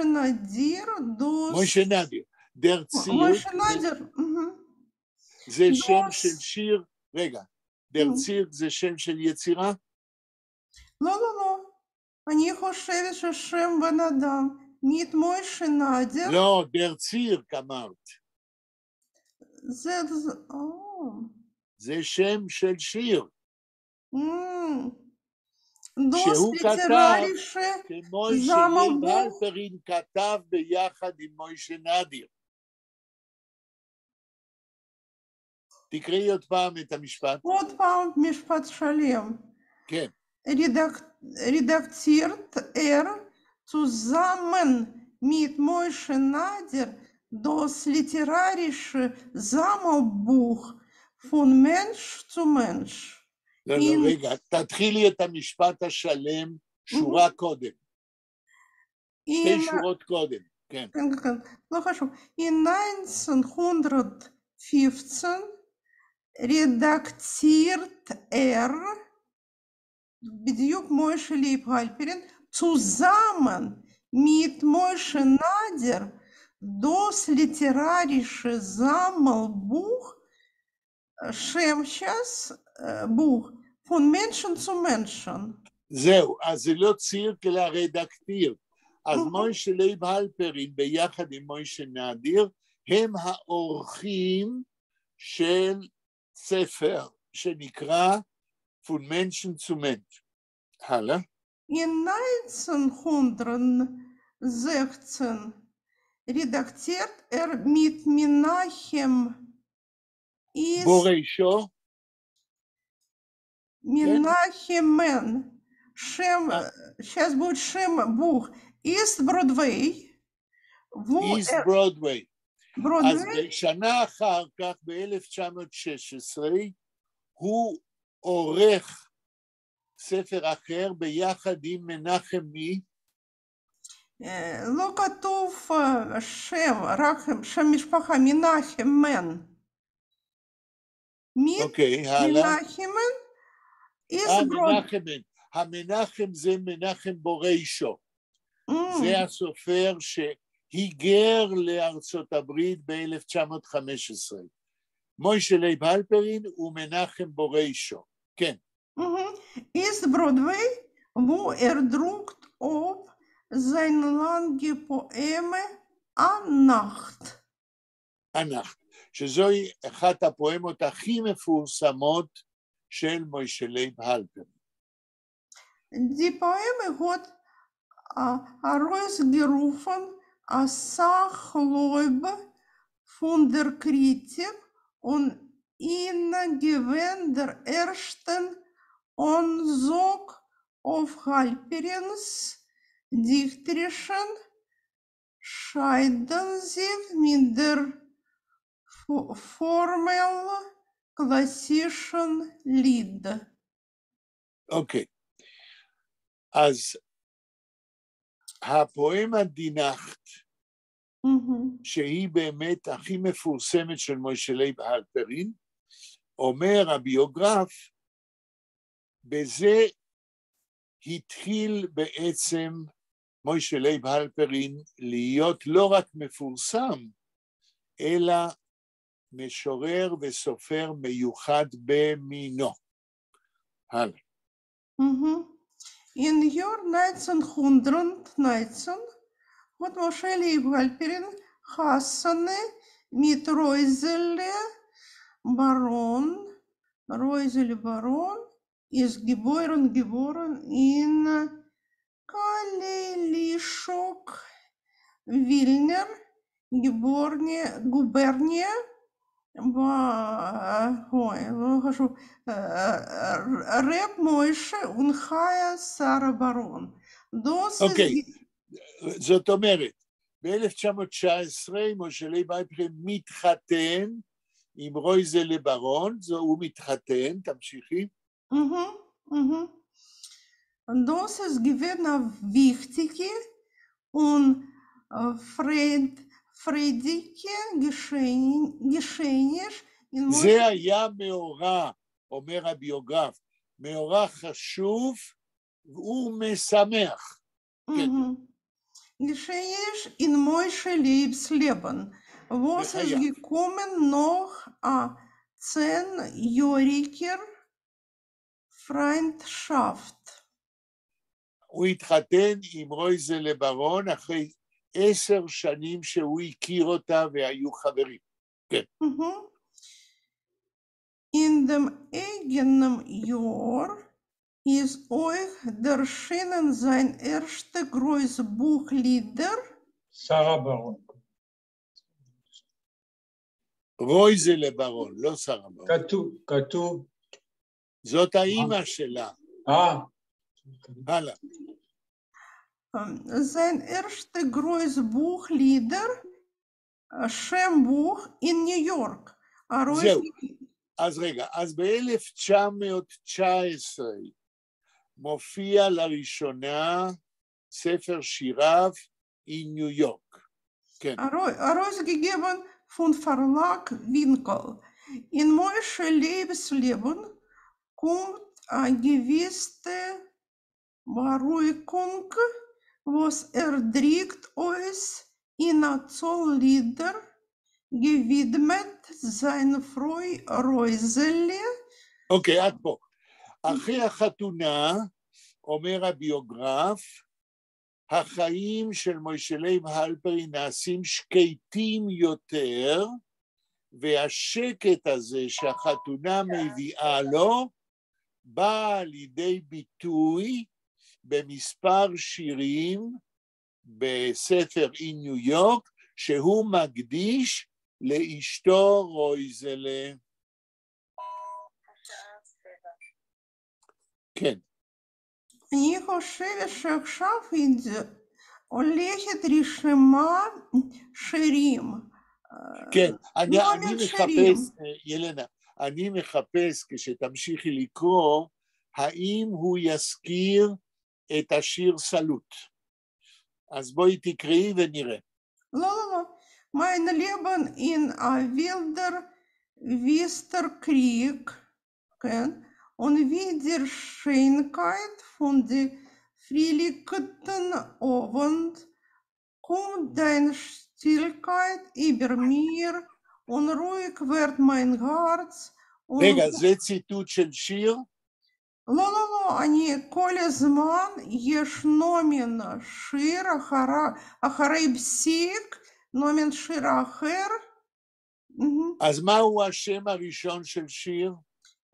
Nadir מוישה נדיר. דר ציר, Moshe Nadir. זה שם של שיר, רגע, דר ציר זה שם של יצירה? לא. אני חושבת ששם בן אדם, mit Moshe Nadir. לא, דר ציר כמרת. זה שם של שיר. שהוא כתב, שמוישה לייב הלפרין כתב ביחד עם מוישה נדיר. תקראי עוד פעם את המשפט. עוד פעם משפט שלם. כן. Redaktiert zusammen mit Moshe Nadir das literarische Sammelbuch von Mensch zu Mensch. לא, רגע, תתחילי את המשפט השלם שורה קודם. שתי שורות קודם, כן. לא חשוב. In 1915 redaktiert בדיוק מוישה לייב הלפרין, zusammen mit Moshe Nadir das literarische Sammelbuch, Schemsches Buch, von Menschen zu Menschen. זהו, אז זה לא ציר אלא רדקטיר. אז מוישה לייב הלפרין ביחד עם מוישה נדיר, הם האורחים של ספר שנקרא von Menschen zu Mensch. Halle? In 1916 redaktiert mit Menachem Boreisho? Menachemen. Сейчас будет שם בוך. East Broadway. East Broadway. אז בשנה אחר כך, ב-1916, הוא עורך ספר אחר ביחד עם מנחם מי? לא כתוב שם, רק שם משפחה מנחם מן. אוקיי, הלאה. מנחם מנחם. המנחם זה מנחם בורישו. זה הסופר שהיגר לארצות הברית ב-1915. מוישה לייב הלפרין ומנחם בורישו. כן. East Broadway, wo druckt auf seine lange Poeme Annacht. אנאכט, שזוהי אחת הפואמות הכי מפורסמות של מוישה לייב הלפרין. Die Poeme hat herausgerufen als Sachlobe von der Kritik und ihnen gewinnt der ersten Anzug auf Halperins dichterischen scheiden sich mit der formell klassischen Lied. אוקיי. אז הפואמה דינחט, שהיא באמת הכי מפורסמת של מוישה לייב הלפרין, אומר הביוגרף, בזה התחיל בעצם מוישה לייב הלפרין להיות לא רק מפורסם, אלא משורר וסופר מיוחד במינו. הלאה. In Jahr 1919 hat Moshe Leib Halperin Hassane mit Reusele Baron ist geboren in Kalelishok, Wilner, Gubernia, Reb Moshe und Chaya Sarah Baron. אוקיי, זאת אומרת, ב-1919 משה לייב אייבכם מתחתן עם רויזלה ברון, הוא מתחתן, תמשיכי. Das ist gewesen wichtige und freudige Geschehnis. זה היה מאורע, אומר הביוגרף, מאורע חשוב ומשמח. Geschehnis in Moshe Leibs Leben. Was ist gekommen noch a 10-jähriger Freundschaft? הוא התחתן עם רויזלה ברון אחרי 10 שנים שהוא הכיר אותה והיו חברים. כן. In dem eigenen Jahr ist euch erschienen sein erster großes Buch Lieder. Sarah Baron. רויזלה ברון, לא שרה ברון. כתוב. זאת האימא שלה. הלאה. Sein erstes großes Buch Lieder, שם-buch in New York. זהו. אז רגע, אז ב-1919 מופיע לראשונה ספר שיריו in New York. כן. Herausgegeben von Verlag Winkel. In Moshe Leibs Leben kommt eine gewisse Beruhigung, was trägt uns in Lieder gewidmet sein Frau Reusele. אוקיי, עד פה. אחרי החתונה, אומר הביוגרף, החיים של מוישה לייב הלפרין נעשים שקטים יותר, והשקט הזה שהחתונה מביאה לו, בא לידי ביטוי במספר שירים בספר in ניו יורק, שהוא מקדיש לאשתו רויזלה. כן. אני חושבת שעכשיו הולכת רשימה שירים. כן, אני מחפש, ילנה, אני מחפש כשתמשיכי לקרוא, האם הוא יזכיר את השיר סלוט. אז בואי תקראי ונראה. לא. Mein Leben in a wilder Westerkrieg, und wie der Schönheit von der friedlichen Abend kommt deine Stillkeit über mir und ruhig wird mein Herz. רגע, זה ציטוט של שיר? לא, אני כל הזמן יש נומן שיר אחרי פסיק, נומן שיר אחר. אז מהו השם הראשון של שיר?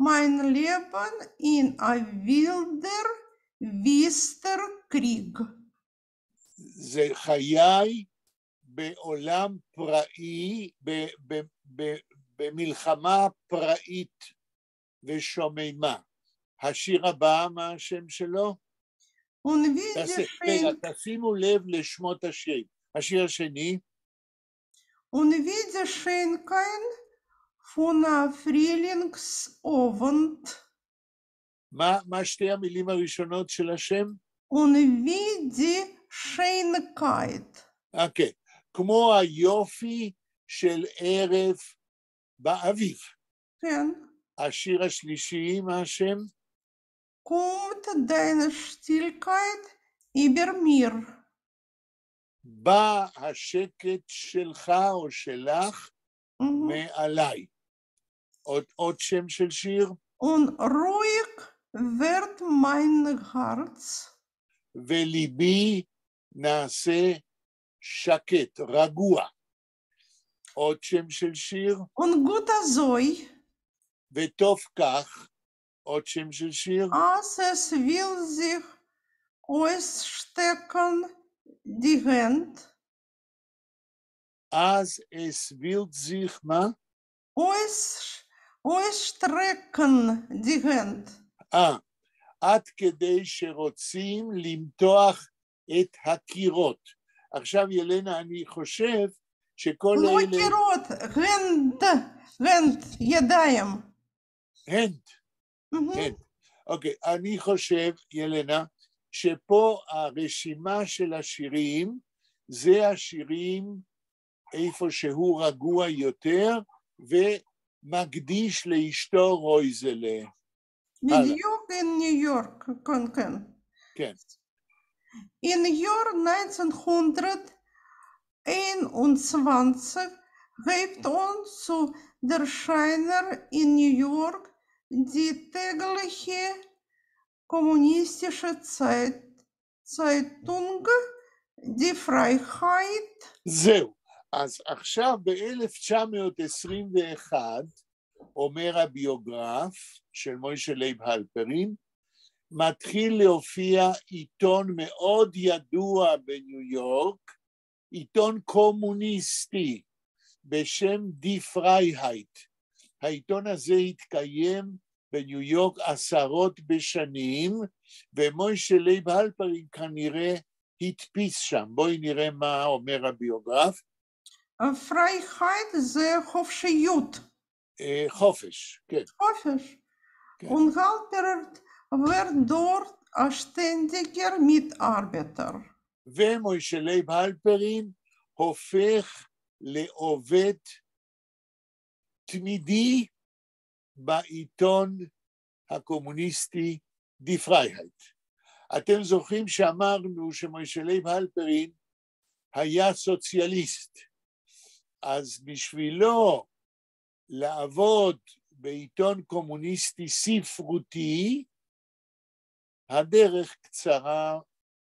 Mein Leben in a wilder Westerkrieg. זה חיי בעולם פראי, במלחמה פראית ושוממה. השיר הבא, מה השם שלו? תשימו לב לשמות השירים. השיר השני? Unwiede Schenkein von a Frühlingsabend. מה שתי המילים הראשונות של השם? Unwiede Schönheit. אוקיי, כמו היופי של ערב באביב. כן. השיר השלישי, מה השם? Kommt deine Stillkeit über mir. בא השקט שלך או שלך מעליי. עוד שם של שיר? Und ruhig wird mein Herz. וליבי נעשה שקט, רגוע. עוד שם של שיר, Und guter Zoe, וטוב כך, עוד שם של שיר, als es will sich ausstecken, die Hand, אז es wird sich מה? ausstrecken, die Hand. עד כדי שרוצים למתוח את הקירות. עכשיו ילנה, אני חושב שכל לא אלה... קירות, hand, ידיים. hand. אוקיי, אני חושב, ילנה, שפה הרשימה של השירים, זה השירים איפה שהוא רגוע יותר, ומקדיש לאשתו רויזלה. בדיוק in New York, כן. כן. In Jahr 1921 gibt uns zu der Scheiner in New York die tägliche kommunistische Zeitung Die Freiheit. זהו. אז עכשיו ב-1921 אומר הביוגרף של מוישה לייב הלפרין, מתחיל להופיע עיתון מאוד ידוע בניו יורק, עיתון קומוניסטי בשם די פרייהייט. העיתון הזה התקיים בניו יורק עשרות בשנים, ומוישה לייב הלפרין כנראה הדפיס שם. בואי נראה מה אומר הביוגרף. פרייהייט זה חופשיות. חופש, כן. חופש. Und Halpert wird dort ein ständiger Mitarbeiter. ומוישה לייב הלפרין הופך לעובד תמידי בעיתון הקומוניסטי די פרייהייט. אתם זוכרים שאמרנו שמוישה לייב הלפרין היה סוציאליסט, אז בשבילו לעבוד בעיתון קומוניסטי ספרותי, הדרך קצרה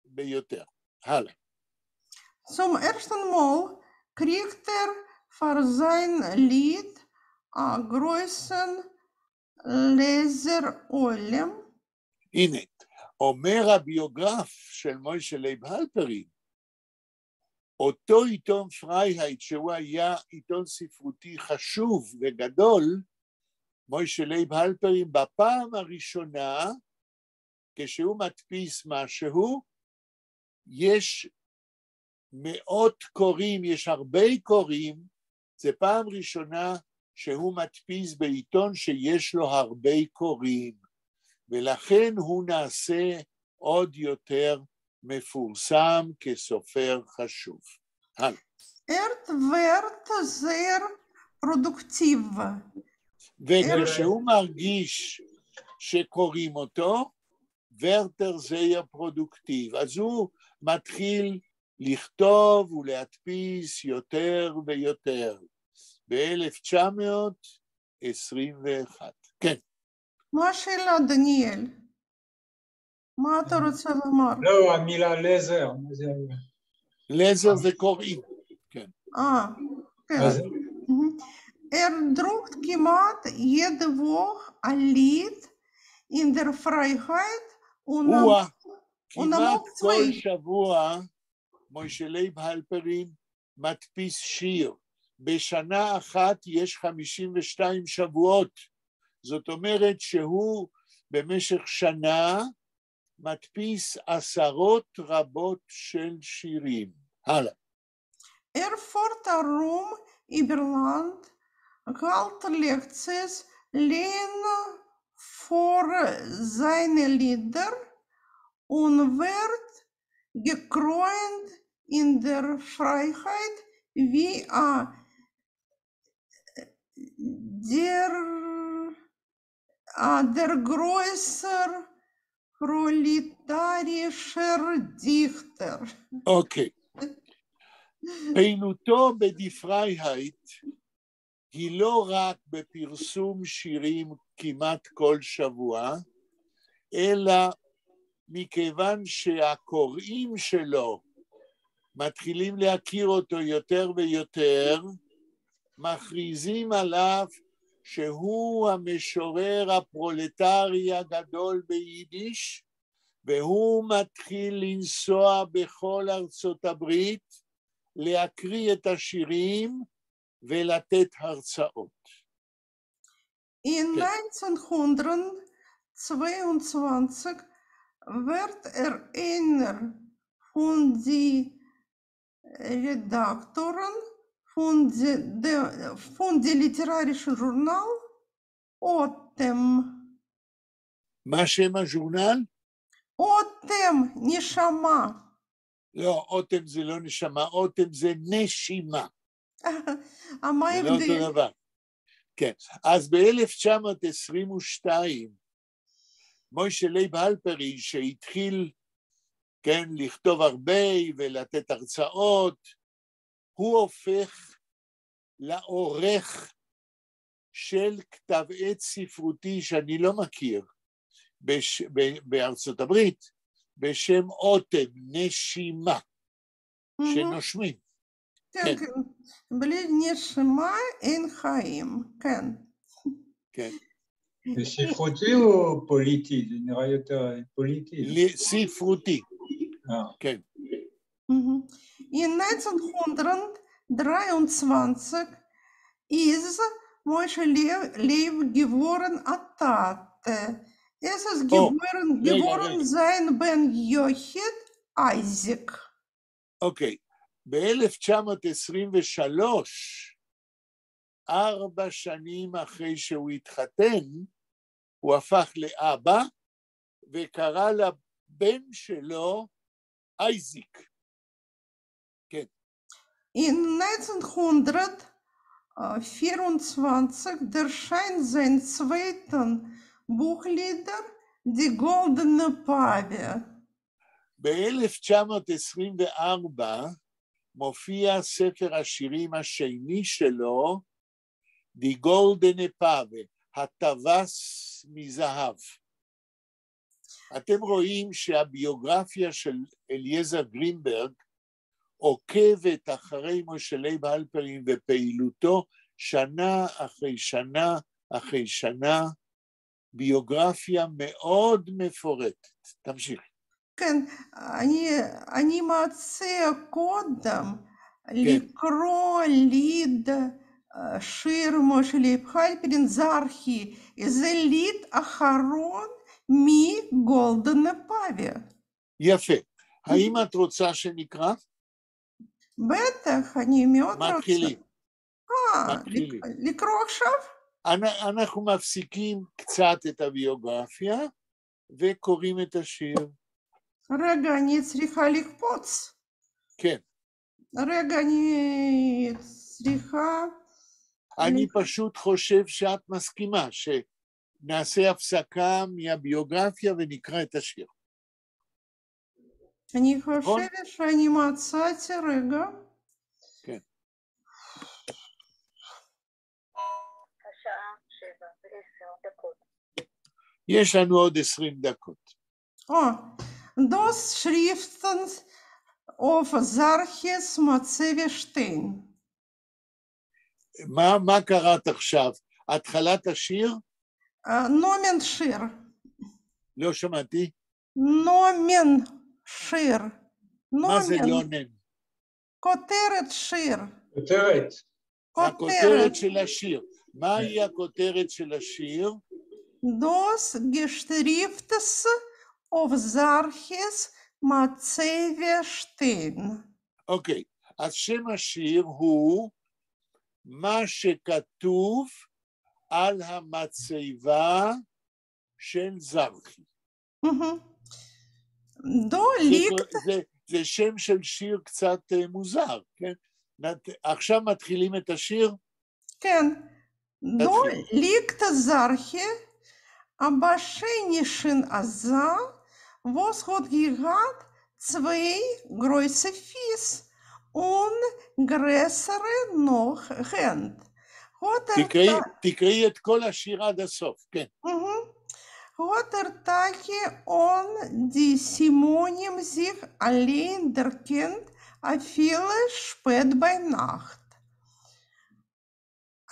ביותר. הלאה. Zum ersten Mal kriegt für sein Lied einen großen Laserolem. הנה, אומר הביוגרף של מוישה לייב הלפרין, אותו עיתון פרייהייט, שהוא היה עיתון ספרותי חשוב וגדול, מוישה לייב הלפרין בפעם הראשונה, כשהוא מדפיס משהו, יש מאות קוראים, יש הרבה קוראים, זה פעם ראשונה שהוא מדפיס בעיתון שיש לו הרבה קוראים, ולכן הוא נעשה עוד יותר מפורסם כסופר חשוב. wird sehr produktiv. וכשהוא מרגיש שקוראים אותו, ורטר זייר פרודוקטיב. אז הוא מתחיל לכתוב ולהדפיס יותר ויותר. ב-1921. כן. מה השאלה, דניאל? מה אתה רוצה לומר? לא, המילה לזר. לזר זה קוראים. כן. כן. druckt kiemat jede Woche ein Lied in der Freiheit und כמעט כל שבוע מוישה לייב הלפרין מדפיס שיר. בשנה אחת יש 52 שבועות. זאת אומרת שהוא במשך שנה מדפיס עשרות רבות של שירים. הלאה. fährt herum über Land, hält Lektions, lehnt vor seine Lieder und wird gekrönt in der Freiheit wie der größer proletarischer Dichter. אוקיי. פעילותו בדי פרייהייט היא לא רק בפרסום שירים כמעט כל שבוע, אלא מכיוון שהקוראים שלו מתחילים להכיר אותו יותר ויותר, מכריזים עליו שהוא המשורר הפרולטרי הגדול ביידיש, והוא מתחיל לנסוע בכל ארצות הברית, להקריא את השירים ולתת הרצאות. In 1922 werd einer von den Redaktoren von dem literarischen Journal Otem. מה שם הז'ורנל? Otem, נשמה. לא, אוטם זה לא נשמה, אוטם זה נשימה. מה זה לא ההבדל? אותו דבר. כן, אז ב-1922, מוישה לייב הלפרי, שהתחיל, כן, לכתוב הרבה ולתת הרצאות, הוא הופך לעורך של כתב עת ספרותי שאני לא מכיר בארצות הברית, בשם אוטם, נשימה, שנושמים. כן, כן. בלי נשמה אין חיים, כן. כן. זה ספרותי או פוליטי? זה נראה יותר פוליטי. ספרותי. כן. In 1923 ist Moshe Leib geboren Atate. Es ist geboren sein Ben Yochid Isaac. אוקיי. ב-1923, 4 שנים אחרי שהוא התחתן, הוא הפך לאבא, וקרא לבן שלו אייזיק. כן. In 1924 erscheint sein zweiten Buchlieder Die Goldene Pave. ב-1924 מופיע ספר השירים השני שלו, Die Goldene Pave, הטווס מזהב. אתם רואים שהביוגרפיה של אליעזר גרינברג עוקבת אחרי משה לייב הלפרין ופעילותו שנה אחרי שנה אחרי שנה, ביוגרפיה מאוד מפורטת. תמשיך. כן, אני מציע קודם לקרוא ליד שיר משה לייב הלפרין זרחי, זה ליד אחרון מגולדנה פאבה. יפה. האם את רוצה שנקרא? בטח, אני מאוד רוצה. מתחילים. לקרוא עכשיו? אנחנו מפסיקים קצת את הביוגרפיה וקוראים את השיר. רגע, אני צריכה לקפוץ. כן. רגע, אני צריכה... אני פשוט חושב שאת מסכימה שנעשה הפסקה מהביוגרפיה ונקרא את השיר. אני חושבת שאני מצאתי רגע. כן. השעה 7:10. יש לנו עוד 20 דקות. Das Schriften auf Zarches Matzewe stehen. מה קראת עכשיו? התחלת השיר? נומן שיר. לא שמעתי. נומן שיר. מה זה לונן? כותרת שיר. כותרת. הכותרת של השיר. מהי הכותרת של השיר? Das Geschriftes auf Zarches Matzewe stehen. אוקיי, אז שם השיר הוא מה שכתוב על המצבה של זרחי. זה שם של שיר קצת מוזר, כן? עכשיו מתחילים את השיר? כן. Da liegt Zarche, aber schönischen Asa, was hat gehabt 2 große Fies und größere noch Hand. תקראי את כל השיר עד הסוף, כן. Hat Tage und die Simonim sich allein der Kind a viele spät bei Nacht.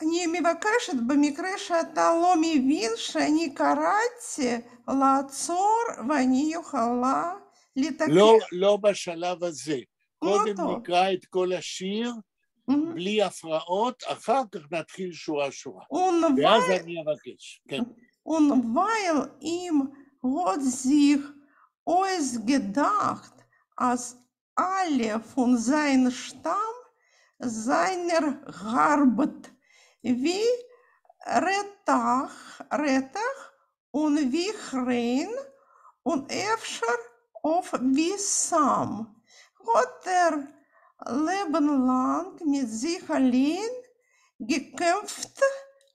אני מבקשת במקרה שאתה לא מבין שאני קראתי לעצור ואני יכולה לתקן. לא בשלב הזה. קודם טוב. נקרא את כל השיר, Mhm. בלי הפרעות, אחר כך נתחיל שורה-שורה. Und ואז weil, אני אבקש. כן. und weil ihm Gott sich ausgedacht, als alle von seinem Stamm seiner Arbeit wie Rettach und wie Rein und Äfscher auf wie Sam. Hat Leben lang mit sich allein gekämpft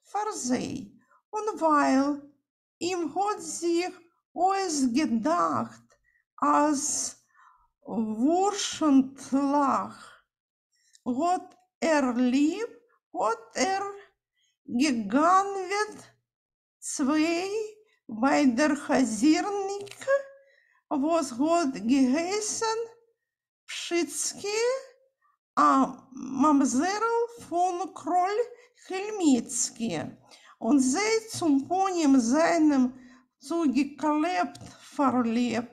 für sie. Und weil ihm hat sich ausgedacht, als Wurschentlach Gott lieb, hat gegangen wird zwei bei der Chazirnike, was hat geheißen Pschitzki, Mamzerl von Kroll Chelmitzki. Und sie zum Ponym seinem zugeklebt verliebten,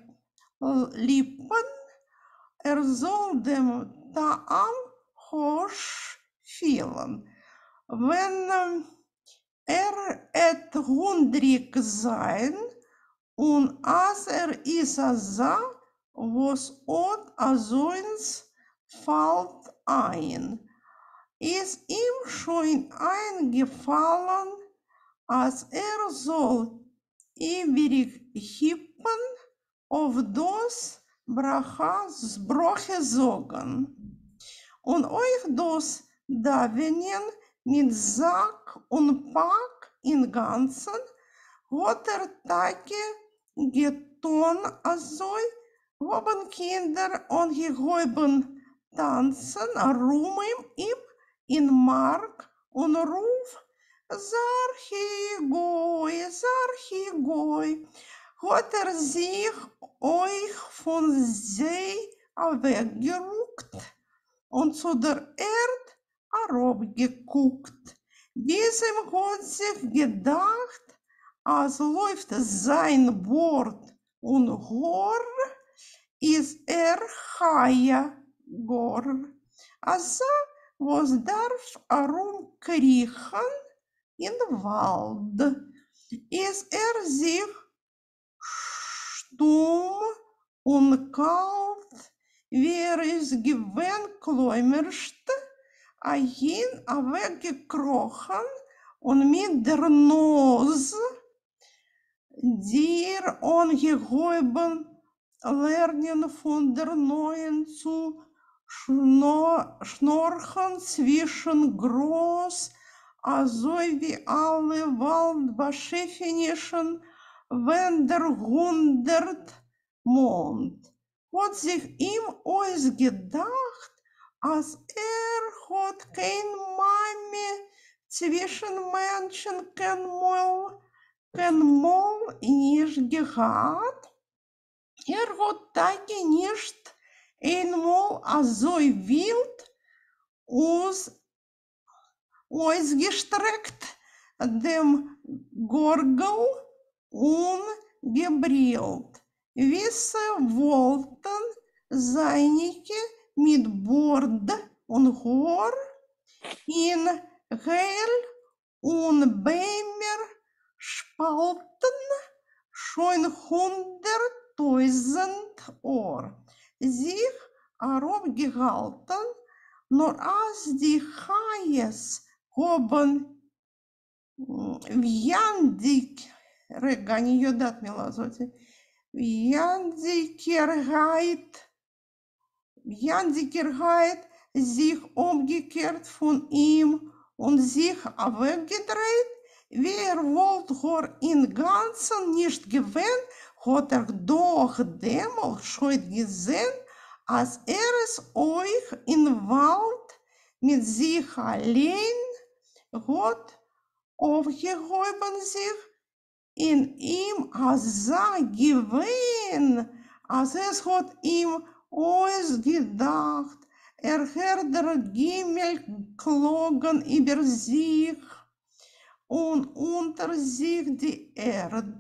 soll dem Taam hoch fielen. Wenn et hungrig sein und als is sah, was ot azoins fällt ein. Ist ihm schon eingefallen, als soll ewig hippen auf das Brache sagen. Und euch das Davenen mit Sack und Pack im Ganzen hat Tage getan, also haben Kinder und gehoben tanzen, rumen ihm in Mark und Ruf, Sarchigoi, hat sich euch von sie weggerückt und zu der Erde herabgeguckt. Diesem hat sich gedacht, als läuft sein Wort und Hor, ist Chaya Gor. Also, was darf herumkriechen in Wald, ist sich stumm und kalt, wie es gewöhnt kläumerscht, ein weggekrochen und mit der Nose dir ungeheuben lernen von der Neuen zu schnorchen zwischen groß, also wie alle Waldbeschäftigten, wenn der 100 Mond hat sich ihm ausgedacht, als hat kein Mann mehr zwischen Menschen kein Mal nicht gehabt. Hat Tage nicht einmal so wild ausgestreckt, dem Gorgel ungebrillt. Wisse wollten seinige mit Bord und Hor in Heil und Beimer spalten schon 100.000 Ohr. Sich herabgehalten, nur als die Chayes haben רגע, אני יודעת מילה הזאת, Viandigkeit sich umgekehrt von ihm und sich weggedreht, wie wollte im Ganzen nicht gewinnt, hat doch damals schon gesehen, als es euch im Wald mit sich allein hat aufgehoben sich in ihm als gewinn, als es hat ihm ausgedacht, der Himmel klogen über sich und unter sich die Erde.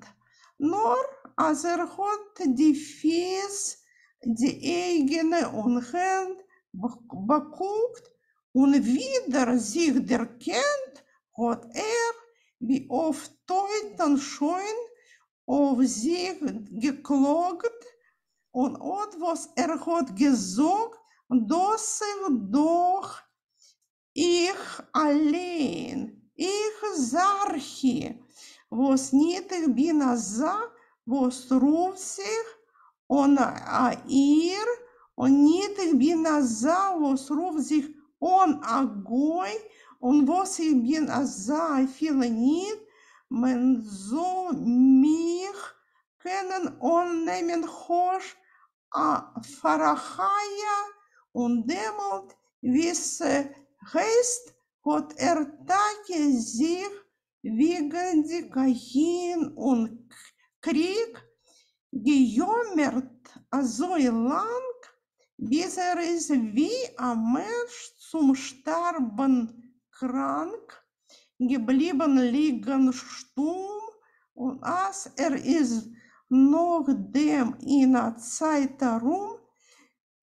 Nur als hat die Fies die eigene und Hand beguckt und wieder sich erkennt, hat wie oft Teuten schon auf sich geklagt und was hat gesagt, dass doch ich allein, ich Sarchi, was nicht ich bin Asa, was ruft sich und ihr, und nicht ich bin Asa, was ruft sich on Agoi, und was ich bin Asa, viele nicht, man soll mich können annehmen, hoch, Farachaya, und demult, wie es heißt, hat Tage sich wegen die Kahin und Krieg gejammert so lang, bis ist wie ein Mensch zum Sterben krank geblieben liegen stumm, und als ist noch dem in der Zeit darum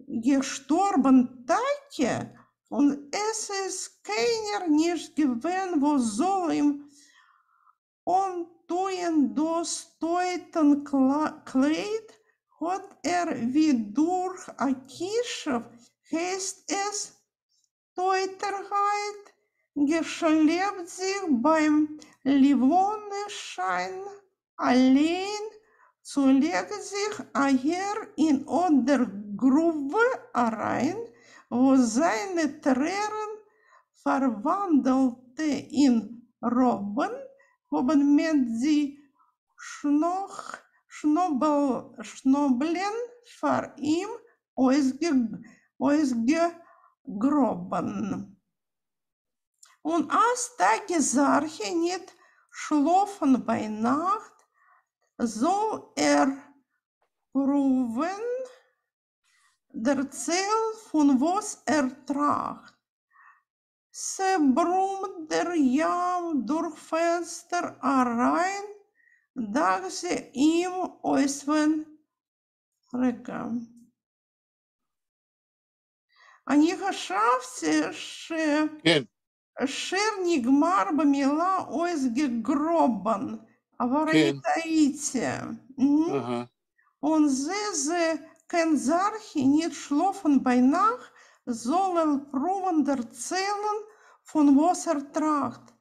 gestorben Tage, und es ist keiner nicht gewesen, wo soll ihm untun das Teutenkleid, hat wie durch Akischow, heißt es, Teuterheit, geschlebt sich beim Livonenschein allein, zu legen sich aher in oder Grube rein, wo seine Tränen verwandelte in Robben, haben mit die Schnobeln vor ihm ausgegraben. Und als Tage Sarche nicht schlafen bei Nacht, soll prüfen der Zell von was tracht. Se brummt der Jam durch Fenster rein, da sie ihm äußern rekam. אני חשבתי כן. שיר נגמר במילה ausgegraben, אבל אני טעיתי. Und sie kann Sarchi nicht schlafen bei Nacht, soll prüfen der Zellen von was tracht.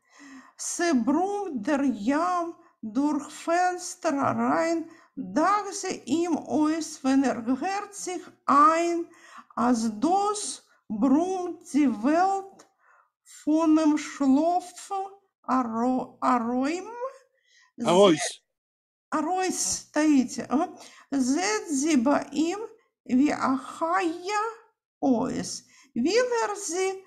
Sie brummt der Jam durch Fenster rein, da sie ihm aus, wenn hört sich ein, als das brummt die Welt von dem Schlaf Arois, таите. Zet sie bei ihm wie Achaya aus. Will sie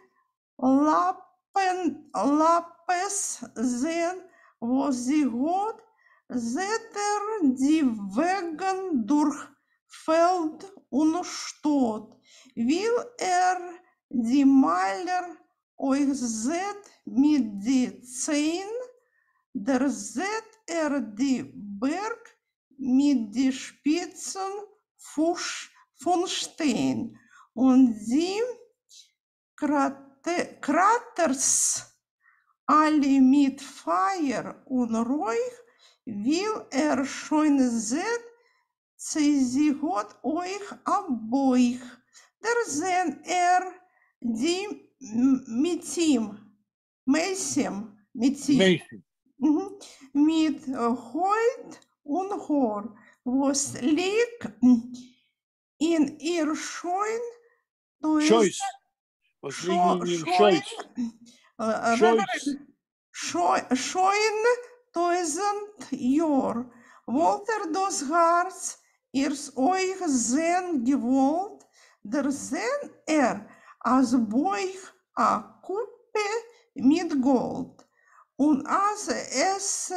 Lapes sehen, wo sie hat, seht die Wegen durch Feld und Stadt. Will die Maler euch seht mit die Zehen, der seht die Berg mit die Spitzen von Stein und die Kraters alle mit Feuer und Räuch, will schon seht, sie hat euch abeuch, der sehen die mit ihm, mit Holt und Hor, was liegt in ihr Scheun, Scheun 1000 Jahr, wollt das Herz ihrs euch sehen gewollt, der sehen als Beuch a Kuppe mit Gold. Und als es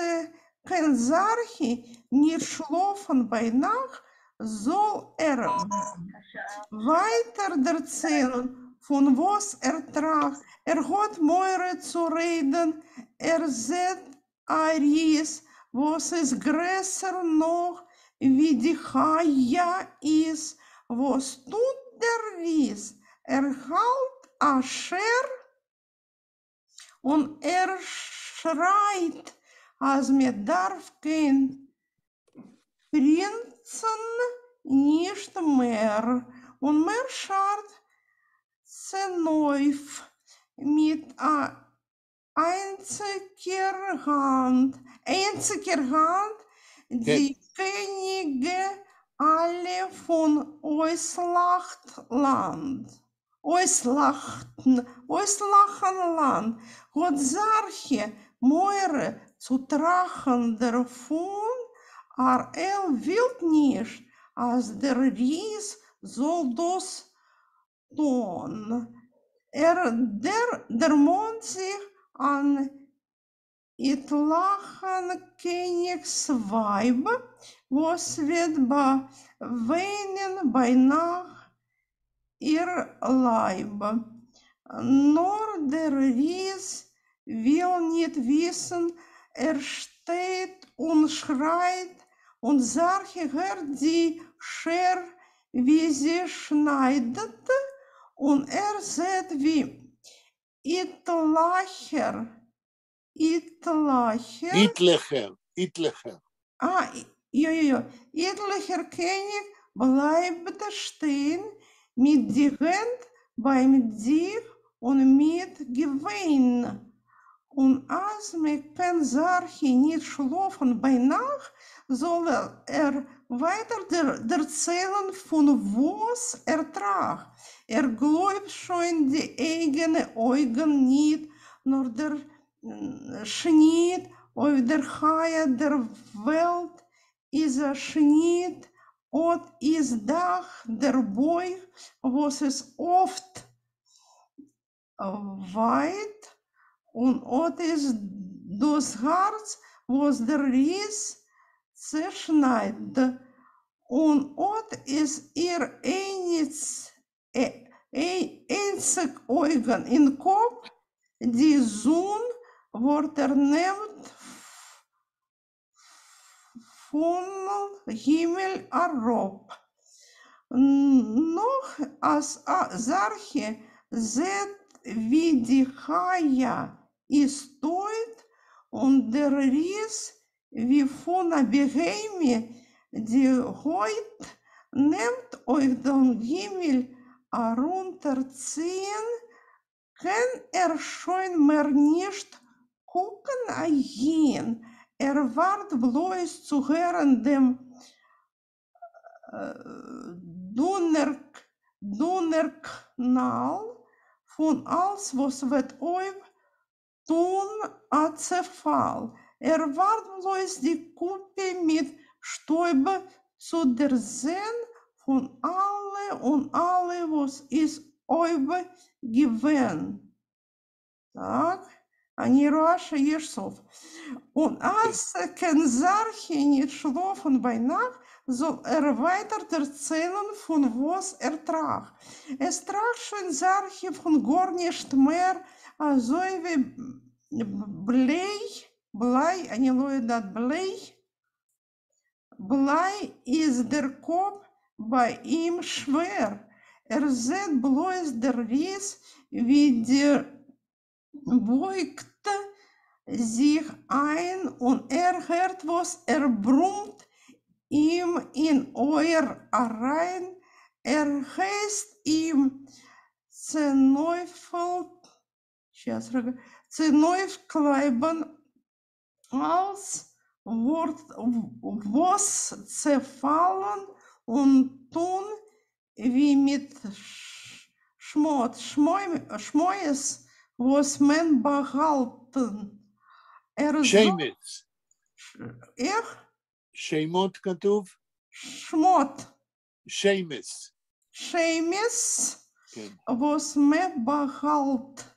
kein Sarchi nicht schlafen bei Nacht, soll weiter erzählen von was tragt. Hat Meure zu reden, sieht ein Ries, was ist größer noch, wie die Haie ist. Was tut der Ries? Hält a Scher und schreit, als mir darf kein Prinzen nicht mehr. Und mir scharrt Zeneuf mit einziger Hand, die Könige alle von Euslachland. Euslachenland, hat Sarche Meure zu tragen davon, will nicht, als der Ries soll das tun. Der Mond sich an Itlachen Königsweib, was wird weinen bei Nacht ihr Leib. Nur der Ries will nicht wissen, steht und schreit, und Sarche hört die Scher, wie sie schneidet, und sieht, wie Itlecher. Itlecher König bleibt stehen, mit die Hand beim sich und mit Gewinn. Und als mit Sarche nicht schlafen bei Nacht, soll weiter erzählen, von was tragt. Glaubt schon die eigenen Augen nicht, nur der Schnitt auf der Haie der Welt ist Schnitt, und ist Dach der Bäume, was es oft weit, und ist das Herz, was der Ries zerschneidet, und ist ihr einzig Augen im Kopf, die Sonne wird nimmt von Himmel herab. Noch als Sarche sieht, wie die Haie ist tot, und der Ries, wie von Beheime, die heut nimmt euch den Himmel herunterziehen, kann schon mehr nicht gucken hin. Wart bloß zu hören dem Donnerknall von alles, was wird euch tun, zerfall. Wart bloß die Kuppe mit Stäube zu der Sehn von alle und alle, was ist euch gewinnt. Так. אני רואה שיש סוף. Und als kann Sarche nicht schlafen bei Nacht, soll weiter erzählen, von was tragt. Es tragt schon Sarche von gar nicht mehr, so wie Blei, אני לא יודעת, Blei ist der Kopf bei ihm schwer. Sieht bloß der Ries, wie der beugt sich ein, und hört, was brummt ihm in euer rein. Heißt ihm Zerneufkleiben, als Wort was zerfallen und tun, wie mit Schmäus, was man behalten. שמץ. איך? שמות כתוב? שמות. שמץ. Schemes, כן. was man behält.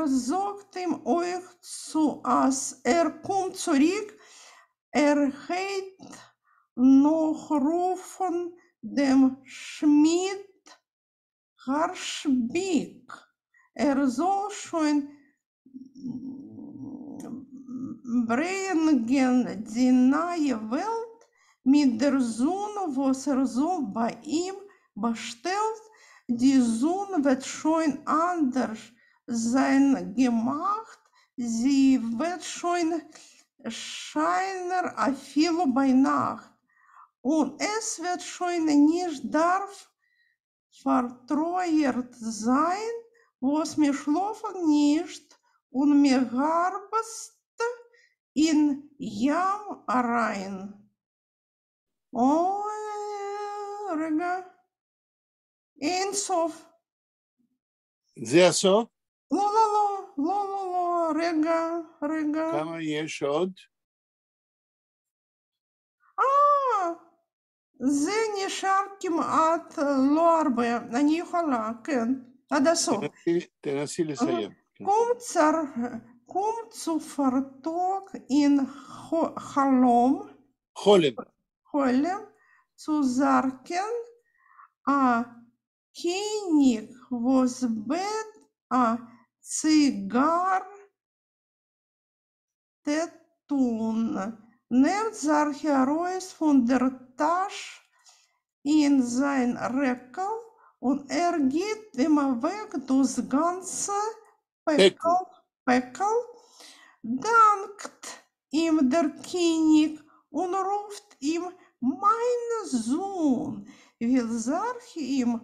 Sagt ihm euch zu, als kommt zurück, hat noch rufen dem Schmied Harschbik. Soll schon bringen die neue Welt mit der Sonne, was soll bei ihm bestellt. Die Sonne wird schon anders sein gemacht. Sie wird schon scheiner viel bei Nacht. Und es wird schon nicht darf vertreuert sein, was mir schlafen nicht und mir arbeitet in Jam rein. Oh, רגע. אין סוף. זה הסוף? לא, רגע. כמה יש עוד? זה נשאר כמעט לא הרבה, אני יכולה, כן, עד הסוף. תנסי לסיים. קום צופרתוק אין חלום. חולם. zu sagen, König, was bet Zigarre tun, nimmt solche heraus von der Tasche in sein Reckel und geht immer weg das ganze Päckel, dankt ihm der König und ruft ihm, mein Sohn, will ihm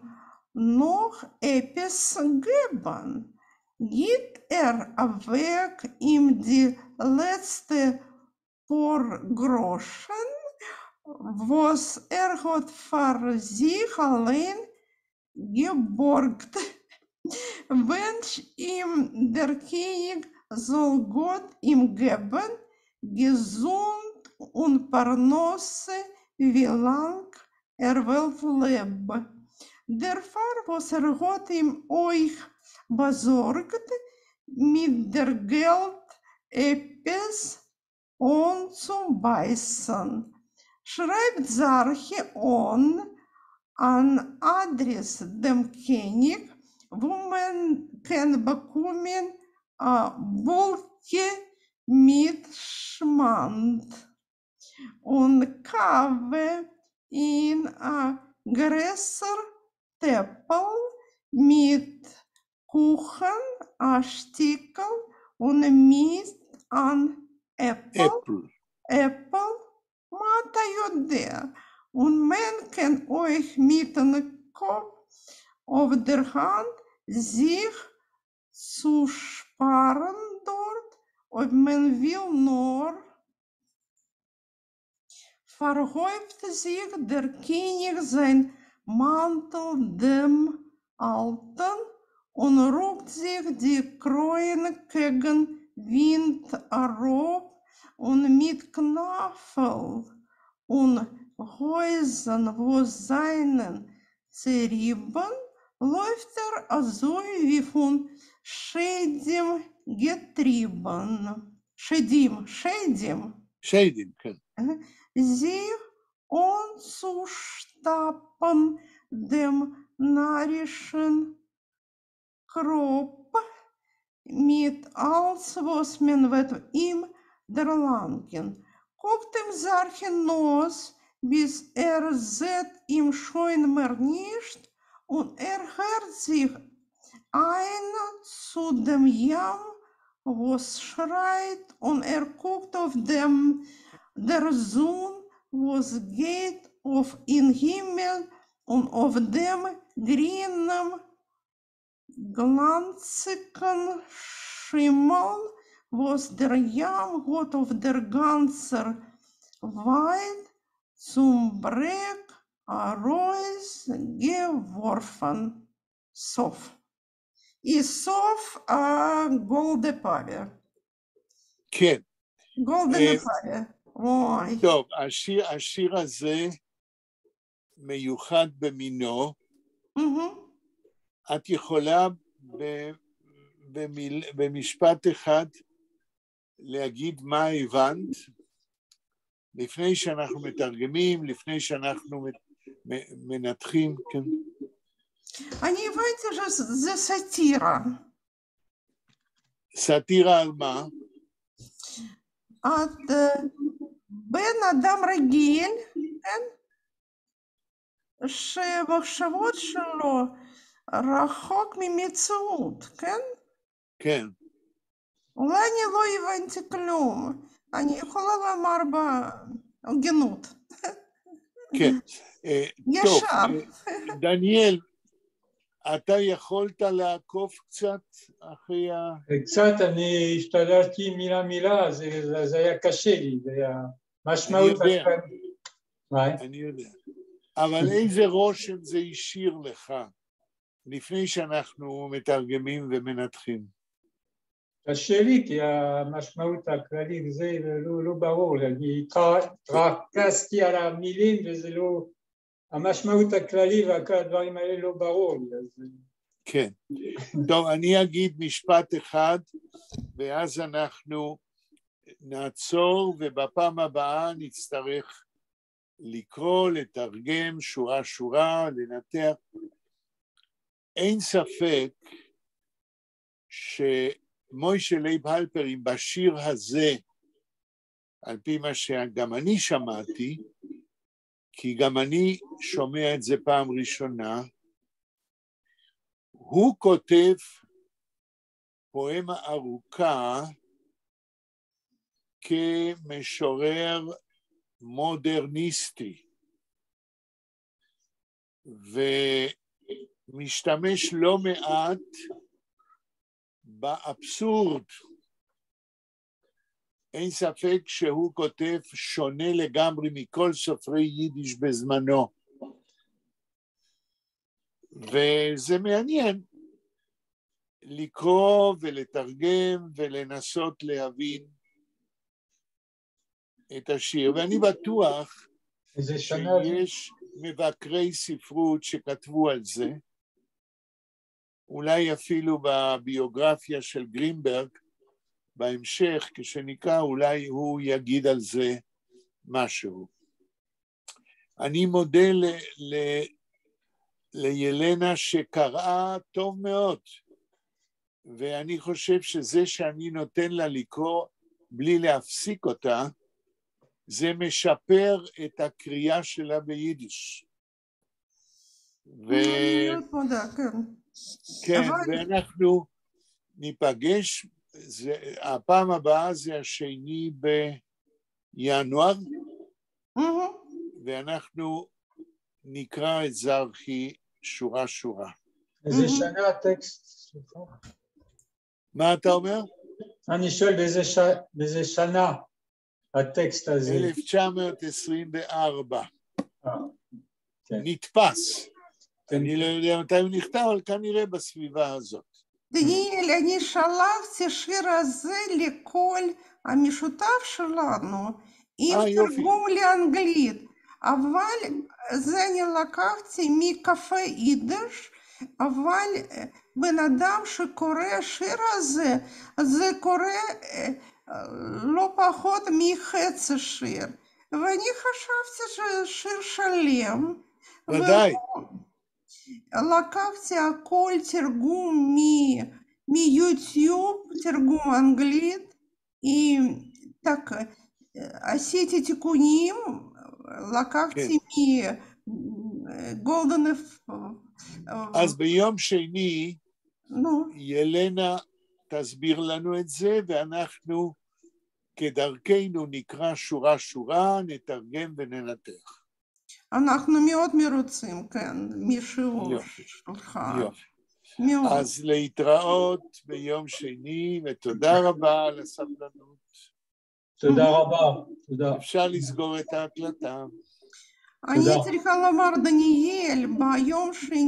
noch etwas geben. Geht weg ihm die letzte paar Groschen, was hat für sich allein geborgt. Wünscht ihm der König, soll Gott ihm geben, gesund und Parnasse, wie lang will leben. Der Pfarr, was hat ihm euch besorgt, mit der Geld etwas anzubeißen. Schreibt solche an Adresse dem König, wo man kann bekommen Bulke mit Schmand und Kaffee in größer Teppel mit Kuchen, Stickel und mit an Äpfel. Mata יודע. Und man kann euch mit dem Kopf auf der Hand sich zu sparen dort, ob man will nur. Verhäuft sich der König sein Mantel dem Alten und rückt sich die Krone gegen Wind herab und mit Knöpfen und Häusern, wo seinen zerrieben, läuft so wie von Schädim getrieben. Schädim. Sie anzustappen dem narischen Krop mit alles, was man wird ihm erlangen. Guckt ihm solche Nuss, bis sieht ihm schon mehr nicht und hört sich ein zu dem Jam, was schreit und guckt auf dem der Sohn, was geht auf den Himmel und auf dem grünen, glanzigen Schimmel, was der Jam hat auf der ganzen Weid zum Breck herausgeworfen. Sof. Ist Sof Golde Pave. כן. Golden Pave. אוי. טוב, השיר הזה מיוחד במינו. את יכולה במשפט אחד להגיד מה הבנת, לפני שאנחנו מתרגמים, לפני שאנחנו מנתחים, כן? אני הבנתי שזה סאטירה. סאטירה על מה? את בן אדם רגיל, כן? שמחשבות שלו רחוק ממציאות, כן? כן. אולי אני לא הבנתי כלום. אני יכולה לומר בהגינות. כן. טוב, ישר. דניאל, אתה יכולת לעקוף קצת אחרי קצת אני השתדלתי מילה, זה היה קשה לי, זה היה משמעות. אני יודע. אבל איזה רושם זה השאיר לך, לפני שאנחנו מתרגמים ומנתחים? קשה לי, כי המשמעות הכללית זה לא ברור, אני התרכזתי על המילים וזה לא, המשמעות הכללית וכל הדברים האלה לא ברור לי. כן. טוב, אני אגיד משפט אחד, ואז אנחנו נעצור, ובפעם הבאה נצטרך לקרוא, לתרגם, שורה, לנתח. אין ספק שמוישה לייב הלפרים בשיר הזה, על פי מה שגם אני שמעתי, כי גם אני שומע את זה פעם ראשונה, הוא כותב פואמה ארוכה כמשורר מודרניסטי, ומשתמש לא מעט באבסורד. אין ספק שהוא כותב שונה לגמרי מכל סופרי יידיש בזמנו. וזה מעניין לקרוא ולתרגם ולנסות להבין את השיר. ואני בטוח שיש מבקרי ספרות שכתבו על זה, אולי אפילו בביוגרפיה של גרינברג, בהמשך, כשנקרא, אולי הוא יגיד על זה משהו. אני מודה לילנה שקראה טוב מאוד, ואני חושב שזה שאני נותן לה לקרוא בלי להפסיק אותה, זה משפר את הקריאה שלה ביידיש. כן, ואנחנו ניפגש, הפעם הבאה זה 2 בינואר, ואנחנו נקרא את זרחי שורה. איזה שנה הטקסט? מה אתה אומר? אני שואל באיזה שנה הטקסט הזה? 1924. נתפס. אני לא יודע מתי הוא נכתב, אבל כנראה בסביבה הזאת. דניאל, אני שלחתי שיר הזה לכל המשותף שלנו, עם תרגום לאנגלית, אבל זה אני לקחתי מקפה יידיש, אבל בן אדם שקורא שיר הזה, זה קורא לא פחות מחצי שיר, ואני חשבתי שזה שיר שלם. ודאי. לקחתי הכל תרגום מיוטיוב, תרגום אנגלית, עשיתי תיקונים, לקחתי מגולדן... אז ביום שני, ילנה תסביר לנו את זה, ואנחנו כדרכנו נקרא שורה, נתרגם וננתח. אנחנו מאוד מרוצים, כן, מישהו שלך. יופי. אז להתראות ביום שני, ותודה רבה על הסבלנות. תודה רבה. תודה. אפשר לסגור את ההקלטה. אני צריכה לומר, דניאל, ביום שני